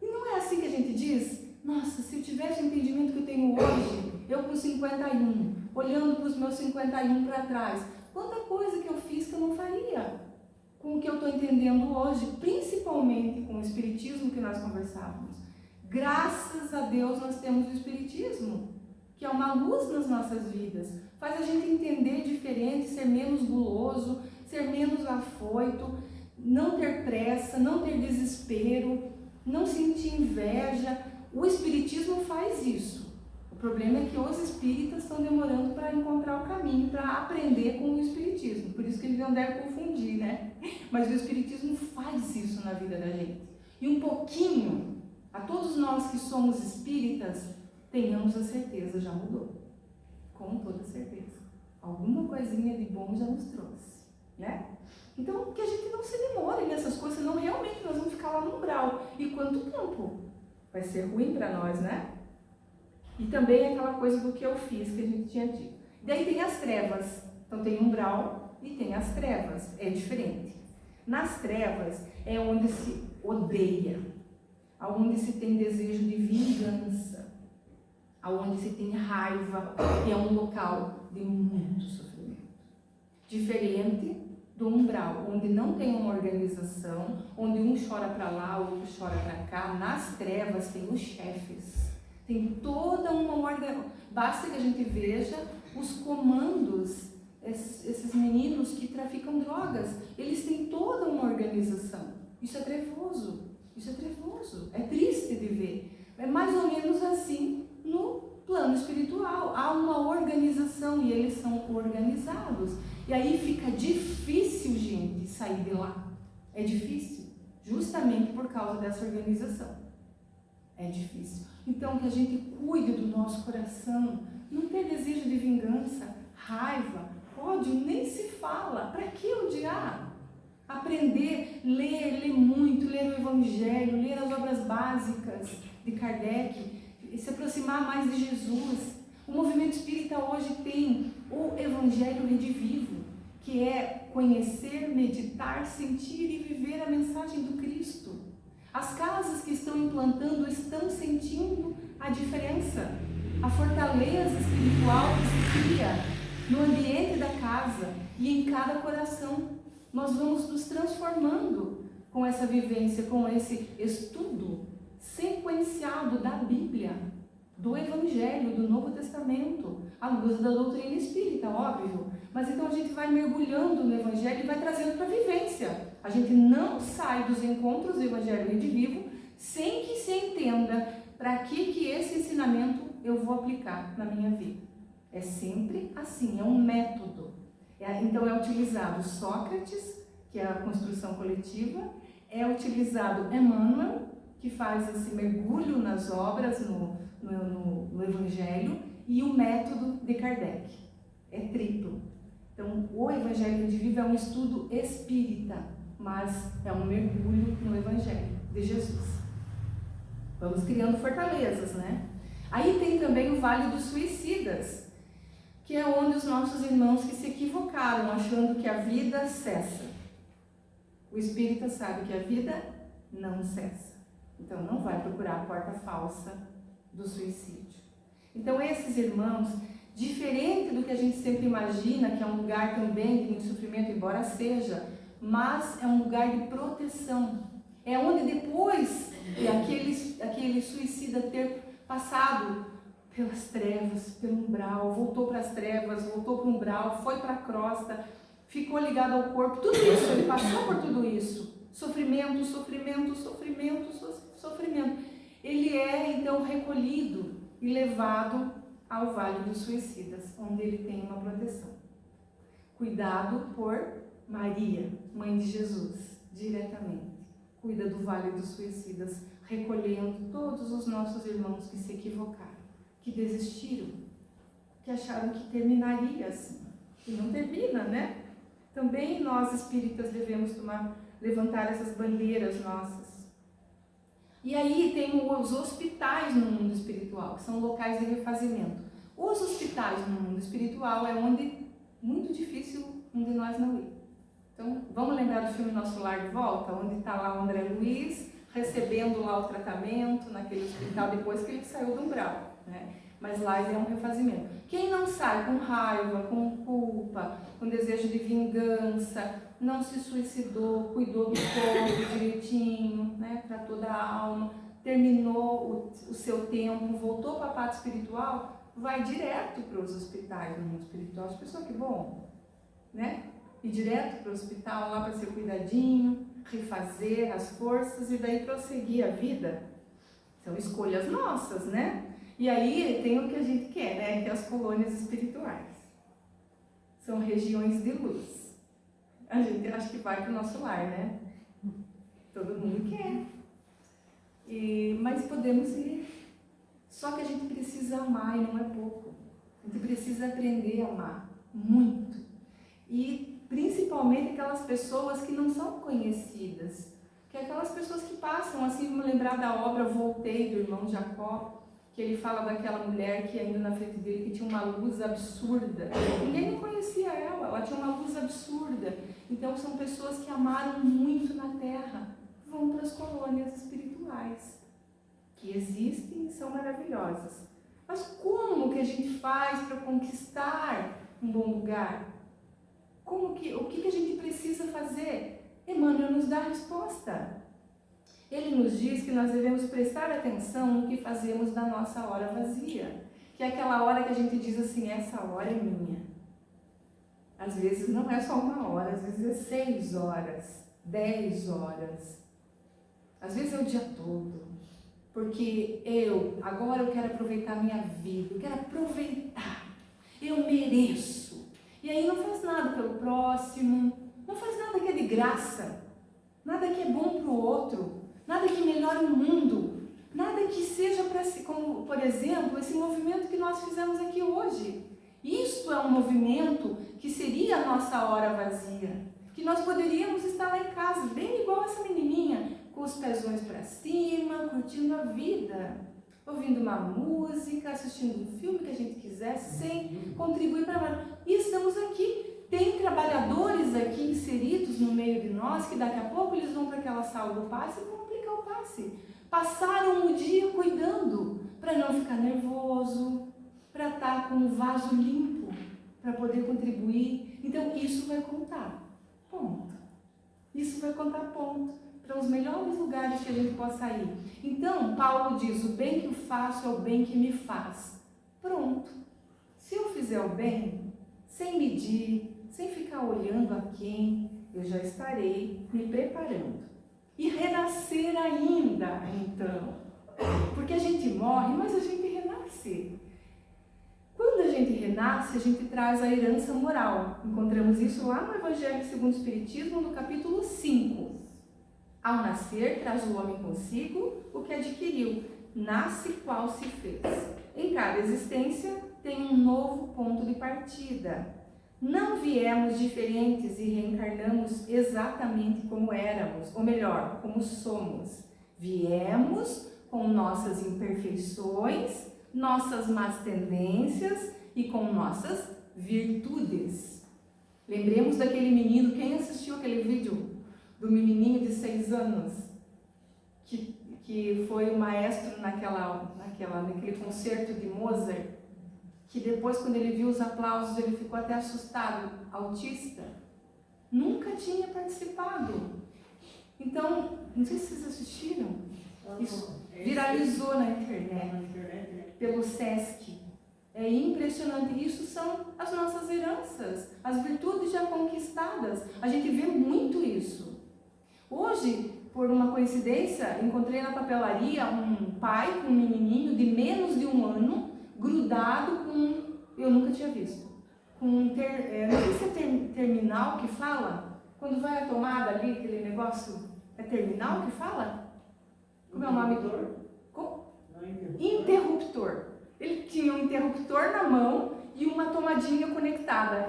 E não é assim que a gente diz, nossa, se eu tivesse o entendimento que eu tenho hoje, eu com 51, olhando para os meus 51 para trás, quanta coisa que eu fiz que eu não faria com o que eu estou entendendo hoje, principalmente com o Espiritismo que nós conversávamos. Graças a Deus nós temos o Espiritismo, que é uma luz nas nossas vidas, faz a gente entender diferente, ser menos guloso, ser menos afoito, não ter pressa, não ter desespero, não sentir inveja. O Espiritismo faz isso. O problema é que os espíritas estão demorando para encontrar o caminho, para aprender com o Espiritismo. Por isso que eles não devem confundir, né? Mas o Espiritismo faz isso na vida da gente. E um pouquinho, a todos nós que somos espíritas, tenhamos a certeza, já mudou. Com toda certeza. Alguma coisinha de bom já nos trouxe, né? Então, que a gente não se demore nessas coisas, senão realmente nós vamos ficar lá no umbral. E quanto tempo? Vai ser ruim para nós, né? E também aquela coisa do que eu fiz, que a gente tinha dito. Daí tem as trevas. Então tem umbral e tem as trevas. É diferente. Nas trevas é onde se odeia, onde se tem desejo de vingança, onde se tem raiva, e é um local de muito sofrimento. Diferente do umbral, onde não tem uma organização, onde um chora para lá, o outro chora para cá. Nas trevas tem os chefes, tem toda uma organização. Basta que a gente veja os comandos, esses meninos que traficam drogas, eles têm toda uma organização. Isso é trevoso, é triste de ver. É mais ou menos assim no plano espiritual, há uma organização e eles são organizados. E aí fica difícil, gente, sair de lá. É difícil, justamente por causa dessa organização. É difícil. Então, que a gente cuide do nosso coração, não ter desejo de vingança, raiva, ódio, nem se fala. Para que odiar? Aprender, ler muito, ler o Evangelho, ler as obras básicas de Kardec, se aproximar mais de Jesus. O movimento espírita hoje tem o Evangelho Redivivo, que é conhecer, meditar, sentir e viver a mensagem do Cristo. As casas que estão implantando estão sentindo a diferença, a fortaleza espiritual que se cria no ambiente da casa e em cada coração. Nós vamos nos transformando com essa vivência, com esse estudo sequenciado da Bíblia, do Evangelho, do Novo Testamento, à luz da doutrina espírita, óbvio. Mas então a gente vai mergulhando no Evangelho e vai trazendo para a vivência. A gente não sai dos encontros do Evangelho Redivivo sem que se entenda para que esse ensinamento eu vou aplicar na minha vida. É sempre assim, é um método. Então é utilizado Sócrates, que é a construção coletiva, é utilizado Emmanuel, que faz esse mergulho nas obras, no Evangelho, e o método de Kardec. É triplo. Então, o Evangelho Redivivo é um estudo espírita, mas é um mergulho no Evangelho de Jesus. Vamos criando fortalezas, né? Aí tem também o Vale dos Suicidas, que é onde os nossos irmãos que se equivocaram, achando que a vida cessa. O espírita sabe que a vida não cessa. Então, não vai procurar a porta falsa do suicídio. Então, esses irmãos, diferente do que a gente sempre imagina, que é um lugar também de muito sofrimento, embora seja, mas é um lugar de proteção. É onde depois de aquele suicida ter passado pelas trevas, pelo umbral, voltou para as trevas, voltou para o umbral, foi para a crosta, ficou ligado ao corpo, tudo isso, ele passou por tudo isso. Sofrimento, sofrimento, sofrimento, sofrimento. Ele é então recolhido e levado ao Vale dos Suicidas, onde ele tem uma proteção. Cuidado por Maria, mãe de Jesus, diretamente. Cuida do Vale dos Suicidas, recolhendo todos os nossos irmãos que se equivocaram, que desistiram, que acharam que terminaria assim. E não termina, né? Também nós espíritas devemos levantar essas bandeiras nossas. E aí tem os hospitais no mundo espiritual, que são locais de refazimento. Os hospitais no mundo espiritual é onde muito difícil um de nós não ir. Então, vamos lembrar do filme Nosso Lar de Volta, onde está lá o André Luiz recebendo lá o tratamento naquele hospital depois que ele saiu do umbral, né? Mas lá é um refazimento. Quem não sai com raiva, com culpa, com desejo de vingança, não se suicidou, cuidou do corpo direitinho, né? Tratou da alma, terminou o seu tempo, voltou para a parte espiritual, vai direto para os hospitais no mundo espiritual. As pessoas, que bom, né? Ir direto para o hospital lá para ser cuidadinho, refazer as forças e daí prosseguir a vida. São escolhas nossas, né? E aí tem o que a gente quer, né? Que é as colônias espirituais. São regiões de luz. A gente acha que vai para o nosso lar, né? Todo mundo quer. Mas podemos ir. Só que a gente precisa amar e não é pouco. A gente precisa aprender a amar muito. E principalmente aquelas pessoas que não são conhecidas, que é aquelas pessoas que passam, assim, vamos lembrar da obra Voltei, do irmão Jacó, que ele fala daquela mulher que ainda na frente dele, que tinha uma luz absurda. Ninguém nem conhecia ela tinha uma luz absurda. Então são pessoas que amaram muito na Terra, vão para as colônias espirituais, que existem e são maravilhosas. Mas como que a gente faz para conquistar um bom lugar? O que a gente precisa fazer? Emmanuel nos dá a resposta. Ele nos diz que nós devemos prestar atenção no que fazemos da nossa hora vazia, que é aquela hora que a gente diz assim, essa hora é minha. Às vezes não é só 1 hora, às vezes é 6 horas, 10 horas, às vezes é o dia todo, porque agora eu quero aproveitar a minha vida, eu quero aproveitar, eu mereço. E aí não faz nada pelo próximo, não faz nada que é de graça, nada que é bom para o outro, nada que melhore o mundo, nada que seja para si, como, por exemplo, esse movimento que nós fizemos aqui hoje. Isto é um movimento que seria a nossa hora vazia, que nós poderíamos estar lá em casa, bem igual essa menininha, com os pezões para cima, curtindo a vida, ouvindo uma música, assistindo um filme que a gente quiser, sem contribuir para nada. E estamos aqui. Tem trabalhadores aqui inseridos no meio de nós, que daqui a pouco eles vão para aquela sala do passe e vão aplicar o passe. Passaram o dia cuidando, para não ficar nervoso, para estar com o vaso limpo, para poder contribuir. Então isso vai contar, ponto. Isso vai contar, ponto, para os melhores lugares que a gente possa ir. Então, Paulo diz, o bem que eu faço é o bem que me faz. Pronto. Se eu fizer o bem, sem medir, sem ficar olhando a quem, eu já estarei me preparando. E renascer ainda, então. Porque a gente morre, mas a gente renasce. Quando a gente renasce, a gente traz a herança moral. Encontramos isso lá no Evangelho segundo o Espiritismo, no capítulo 5. Ao nascer, traz o homem consigo o que adquiriu. Nasce qual se fez. Em cada existência tem um novo ponto de partida. Não viemos diferentes e reencarnamos exatamente como éramos, ou melhor, como somos. Viemos com nossas imperfeições, nossas más tendências e com nossas virtudes. Lembremos daquele menino, quem assistiu aquele vídeo do menininho de 6 anos, que foi o maestro naquele concerto de Mozart, que depois, quando ele viu os aplausos, ele ficou até assustado, autista, nunca tinha participado. Então, não sei se vocês assistiram, isso viralizou na internet, pelo Sesc. É impressionante, isso são as nossas heranças, as virtudes já conquistadas, a gente vê muito isso. Hoje, por uma coincidência, encontrei na papelaria um pai com um menininho de menos de 1 ano, grudado com, eu nunca tinha visto, com não sei se é terminal que fala, quando vai a tomada ali, aquele negócio, é terminal que fala? Como é o nome? Como? Interruptor. Ele tinha um interruptor na mão e uma tomadinha conectada.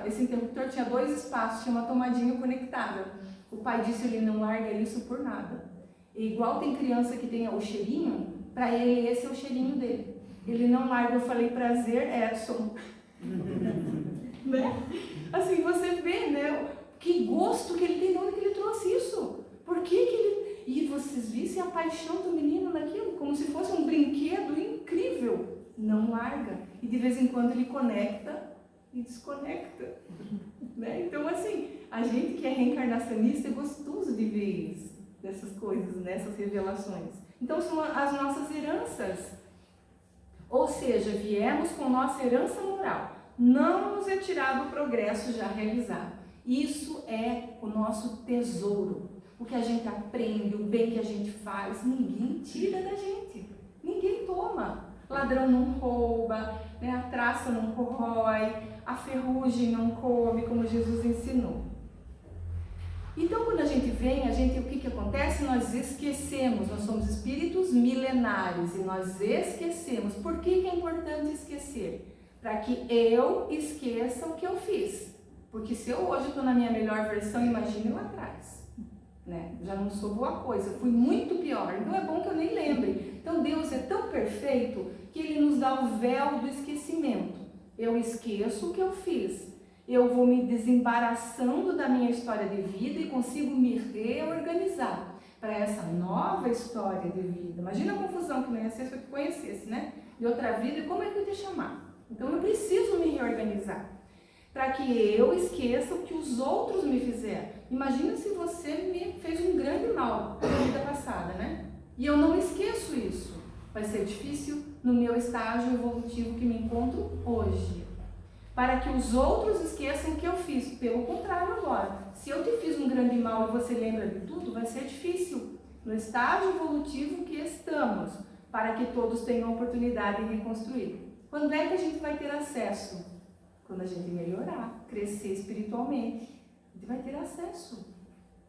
Esse interruptor tinha 2 espaços, tinha uma tomadinha conectada. O pai disse, ele não larga isso por nada. E igual tem criança que tem o cheirinho, para ele esse é o cheirinho dele. Ele não larga, eu falei, prazer, Edson. Né? Assim, você vê, né, que gosto que ele tem, de onde que ele trouxe isso. Por que ele... E vocês vissem a paixão do menino naquilo, como se fosse um brinquedo incrível. Não larga. E de vez em quando ele conecta e desconecta. Né? Então, assim, a gente que é reencarnacionista é gostoso de ver isso, dessas coisas, nessas revelações. Então, são as nossas heranças. Ou seja, viemos com nossa herança moral. Não nos é tirado o progresso já realizado. Isso é o nosso tesouro. O que a gente aprende, o bem que a gente faz, ninguém tira da gente. Ninguém toma. Ladrão não rouba, né? A traça não corrói, a ferrugem não come, como Jesus ensinou. Então, quando a gente vem, o que acontece? Nós esquecemos, nós somos espíritos milenares e nós esquecemos. Por que é importante esquecer? para que eu esqueça o que eu fiz. Porque se eu hoje estou na minha melhor versão, imagine lá atrás. Né? Já não sou boa coisa, fui muito pior. Então é bom que eu nem lembre. Então Deus é tão perfeito que Ele nos dá o véu do esquecimento. Eu esqueço o que eu fiz. Eu vou me desembaraçando da minha história de vida e consigo me reorganizar para essa nova história de vida. Imagina a confusão que não ia ser se eu te conhecesse, né? De outra vida, e como é que eu ia te chamar? Então eu preciso me reorganizar para que eu esqueça o que os outros me fizeram. Imagina se você me fez um grande mal na vida passada, né? E eu não esqueço isso. Vai ser difícil no meu estágio evolutivo que me encontro hoje. Para que os outros esqueçam o que eu fiz. Pelo contrário agora. Se eu te fiz um grande mal e você lembra de tudo, vai ser difícil. No estágio evolutivo que estamos, para que todos tenham a oportunidade de reconstruir. Quando é que a gente vai ter acesso? Quando a gente melhorar, crescer espiritualmente. A gente vai ter acesso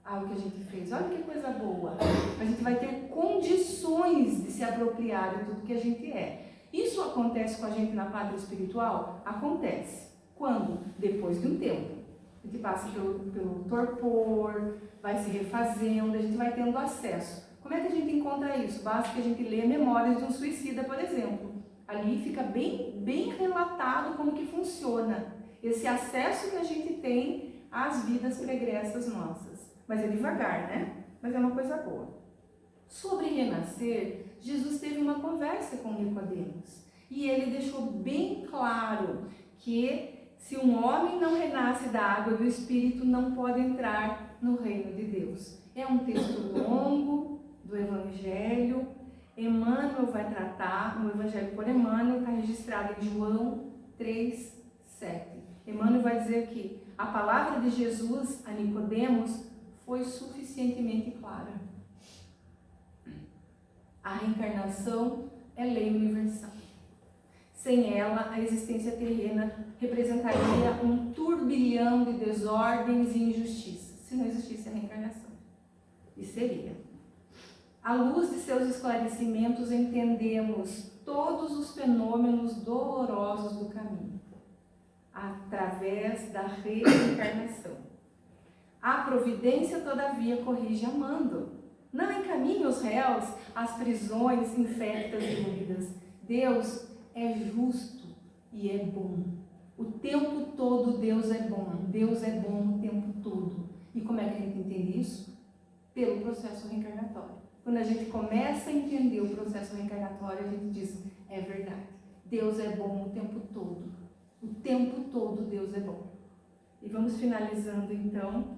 ao que a gente fez. Olha que coisa boa. A gente vai ter condições de se apropriar de tudo que a gente é. Isso acontece com a gente na pátria espiritual? Acontece. Quando? Depois de um tempo. A gente passa pelo torpor, vai se refazendo, a gente vai tendo acesso. Como é que a gente encontra isso? Basta que a gente leia Memórias de um Suicida, por exemplo. Ali fica bem relatado como que funciona esse acesso que a gente tem às vidas pregressas nossas. Mas é devagar, né? Mas é uma coisa boa. Sobre renascer, Jesus teve uma conversa com Nicodemos e ele deixou bem claro que se um homem não renasce da água e do Espírito, não pode entrar no reino de Deus. É um texto longo do Evangelho. Emmanuel vai tratar, no Evangelho por Emmanuel, está registrado em João 3:7. Emmanuel vai dizer que a palavra de Jesus a Nicodemos foi suficientemente clara. A reencarnação é lei universal. Sem ela, a existência terrena representaria um turbilhão de desordens e injustiças, se não existisse a reencarnação. E seria. À luz de seus esclarecimentos, entendemos todos os fenômenos dolorosos do caminho, através da reencarnação. A providência, todavia, corrige amando. Não encaminhe os réus às prisões infectas e úmidas. Deus é justo e é bom. O tempo todo Deus é bom. Deus é bom o tempo todo. E como é que a gente entende isso? Pelo processo reencarnatório. Quando a gente começa a entender o processo reencarnatório, a gente diz, é verdade. Deus é bom o tempo todo. O tempo todo Deus é bom. E vamos finalizando então,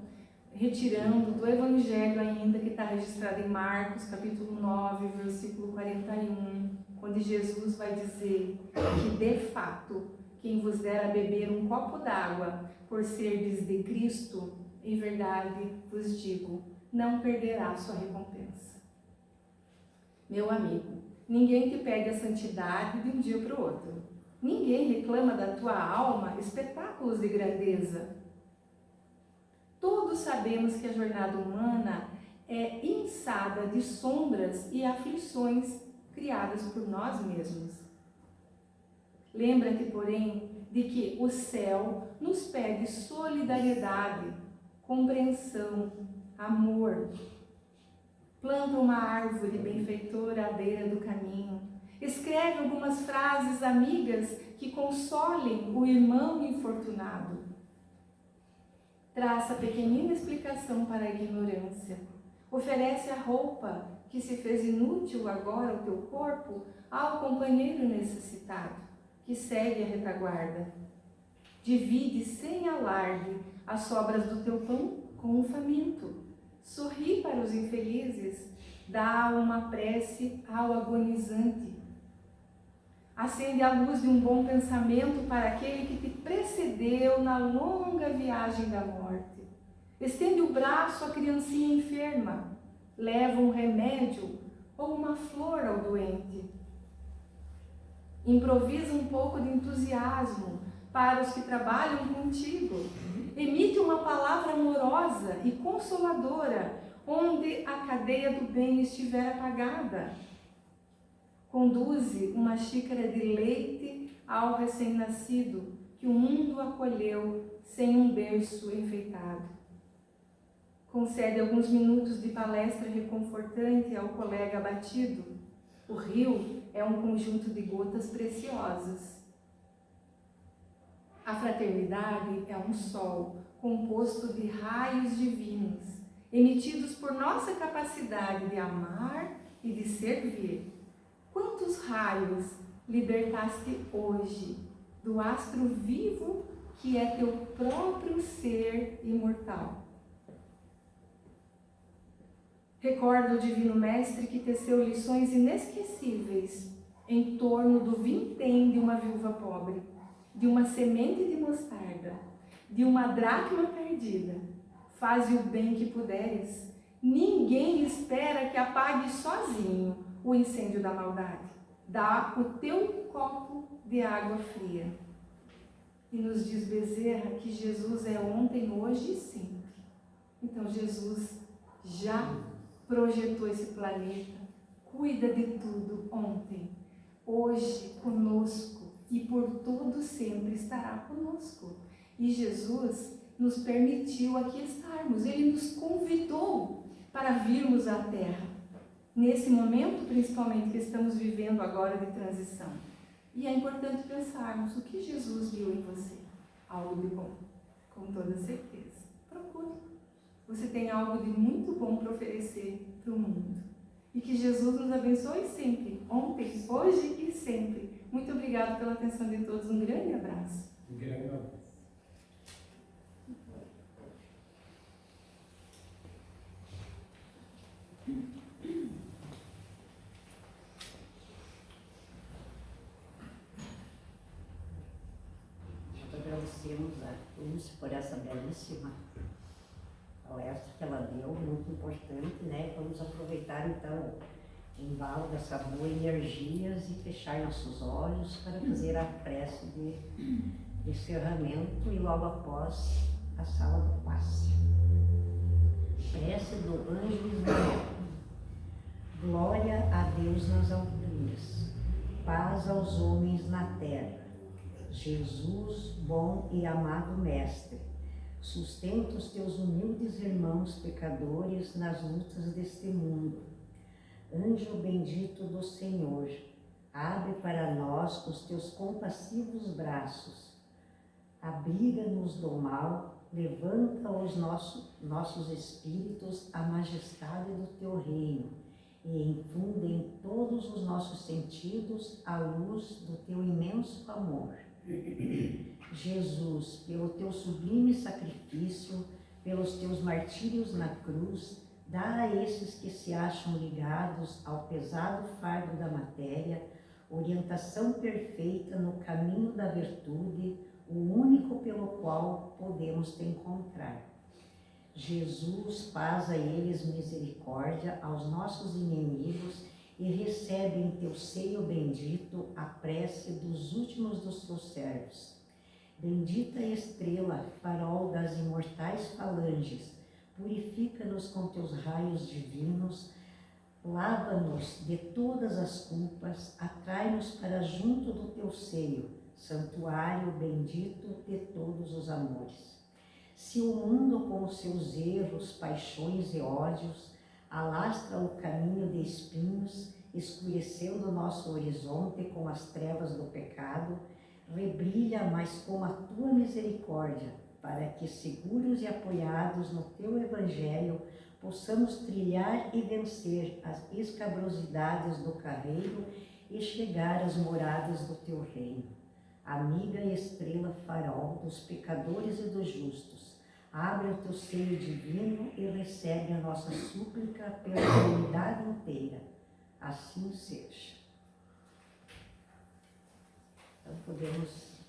retirando do Evangelho ainda, que está registrado em Marcos, capítulo 9, versículo 41, onde Jesus vai dizer que, de fato, quem vos der a beber um copo d'água por serdes de Cristo, em verdade vos digo, não perderá sua recompensa. Meu amigo, ninguém te pede a santidade de um dia para o outro. Ninguém reclama da tua alma espetáculos de grandeza. Todos sabemos que a jornada humana é inçada de sombras e aflições criadas por nós mesmos. Lembra-te, porém, de que o céu nos pede solidariedade, compreensão, amor. Planta uma árvore benfeitora à beira do caminho. Escreve algumas frases amigas que consolem o irmão infortunado. Traça pequenina explicação para a ignorância. Oferece a roupa que se fez inútil agora ao teu corpo ao companheiro necessitado, que segue a retaguarda. Divide sem alarde as sobras do teu pão com o faminto. Sorri para os infelizes, dá uma prece ao agonizante. Acende a luz de um bom pensamento para aquele que te precedeu na longa viagem da morte. Estende o braço à criancinha enferma. Leva um remédio ou uma flor ao doente. Improvisa um pouco de entusiasmo para os que trabalham contigo. Emite uma palavra amorosa e consoladora onde a cadeia do bem estiver apagada. Conduze uma xícara de leite ao recém-nascido que o mundo acolheu sem um berço enfeitado. Concede alguns minutos de palestra reconfortante ao colega abatido. O rio é um conjunto de gotas preciosas. A fraternidade é um sol composto de raios divinos, emitidos por nossa capacidade de amar e de servir. Quantos raios libertaste hoje do astro vivo que é teu próprio ser imortal? Recorda o Divino Mestre que teceu lições inesquecíveis em torno do vintém de uma viúva pobre, de uma semente de mostarda, de uma dracma perdida. Faze o bem que puderes. Ninguém espera que apague sozinho o incêndio da maldade. Dá o teu copo de água fria. E nos diz Bezerra que Jesus é ontem, hoje e sempre. Então Jesus já projetou esse planeta, cuida de tudo ontem, hoje conosco e por todo sempre estará conosco. E Jesus nos permitiu aqui estarmos, Ele nos convidou para virmos à Terra, nesse momento principalmente que estamos vivendo agora de transição. E é importante pensarmos o que Jesus viu em você, algo de bom, com toda certeza. Procure. Você tem algo de muito bom para oferecer para o mundo. E que Jesus nos abençoe sempre, ontem, hoje e sempre. Muito obrigada pela atenção de todos. Um grande abraço. Um grande abraço. Nós agradecemos a Lúcia por essa belíssima palestra que ela deu, muito importante, né? Vamos aproveitar então o embalo dessa boa energias e fechar nossos olhos para fazer a prece de encerramento e logo após a sala do passe. Prece do anjo Ismael. Glória a Deus nas alturas, paz aos homens na terra. Jesus, bom e amado Mestre, sustenta os teus humildes irmãos pecadores nas lutas deste mundo. Anjo bendito do Senhor, abre para nós os teus compassivos braços. Abriga-nos do mal, levanta os nossos espíritos à majestade do teu reino e infunde em todos os nossos sentidos a luz do teu imenso amor. Jesus, pelo teu sublime sacrifício, pelos teus martírios na cruz, dá a esses que se acham ligados ao pesado fardo da matéria, orientação perfeita no caminho da virtude, o único pelo qual podemos te encontrar. Jesus, paz a eles, misericórdia aos nossos inimigos e recebe em teu seio bendito a prece dos últimos dos teus servos. Bendita estrela, farol das imortais falanges, purifica-nos com teus raios divinos, lava-nos de todas as culpas, atrai-nos para junto do teu seio, santuário bendito de todos os amores. Se o mundo com os seus erros, paixões e ódios alastra o caminho de espinhos, escurecendo nosso horizonte com as trevas do pecado, rebrilha mais com a tua misericórdia, para que, seguros e apoiados no teu Evangelho, possamos trilhar e vencer as escabrosidades do carreiro e chegar às moradas do teu reino. Amiga estrela farol dos pecadores e dos justos, abre o teu seio divino e recebe a nossa súplica pela humanidade inteira. Assim seja. Então podemos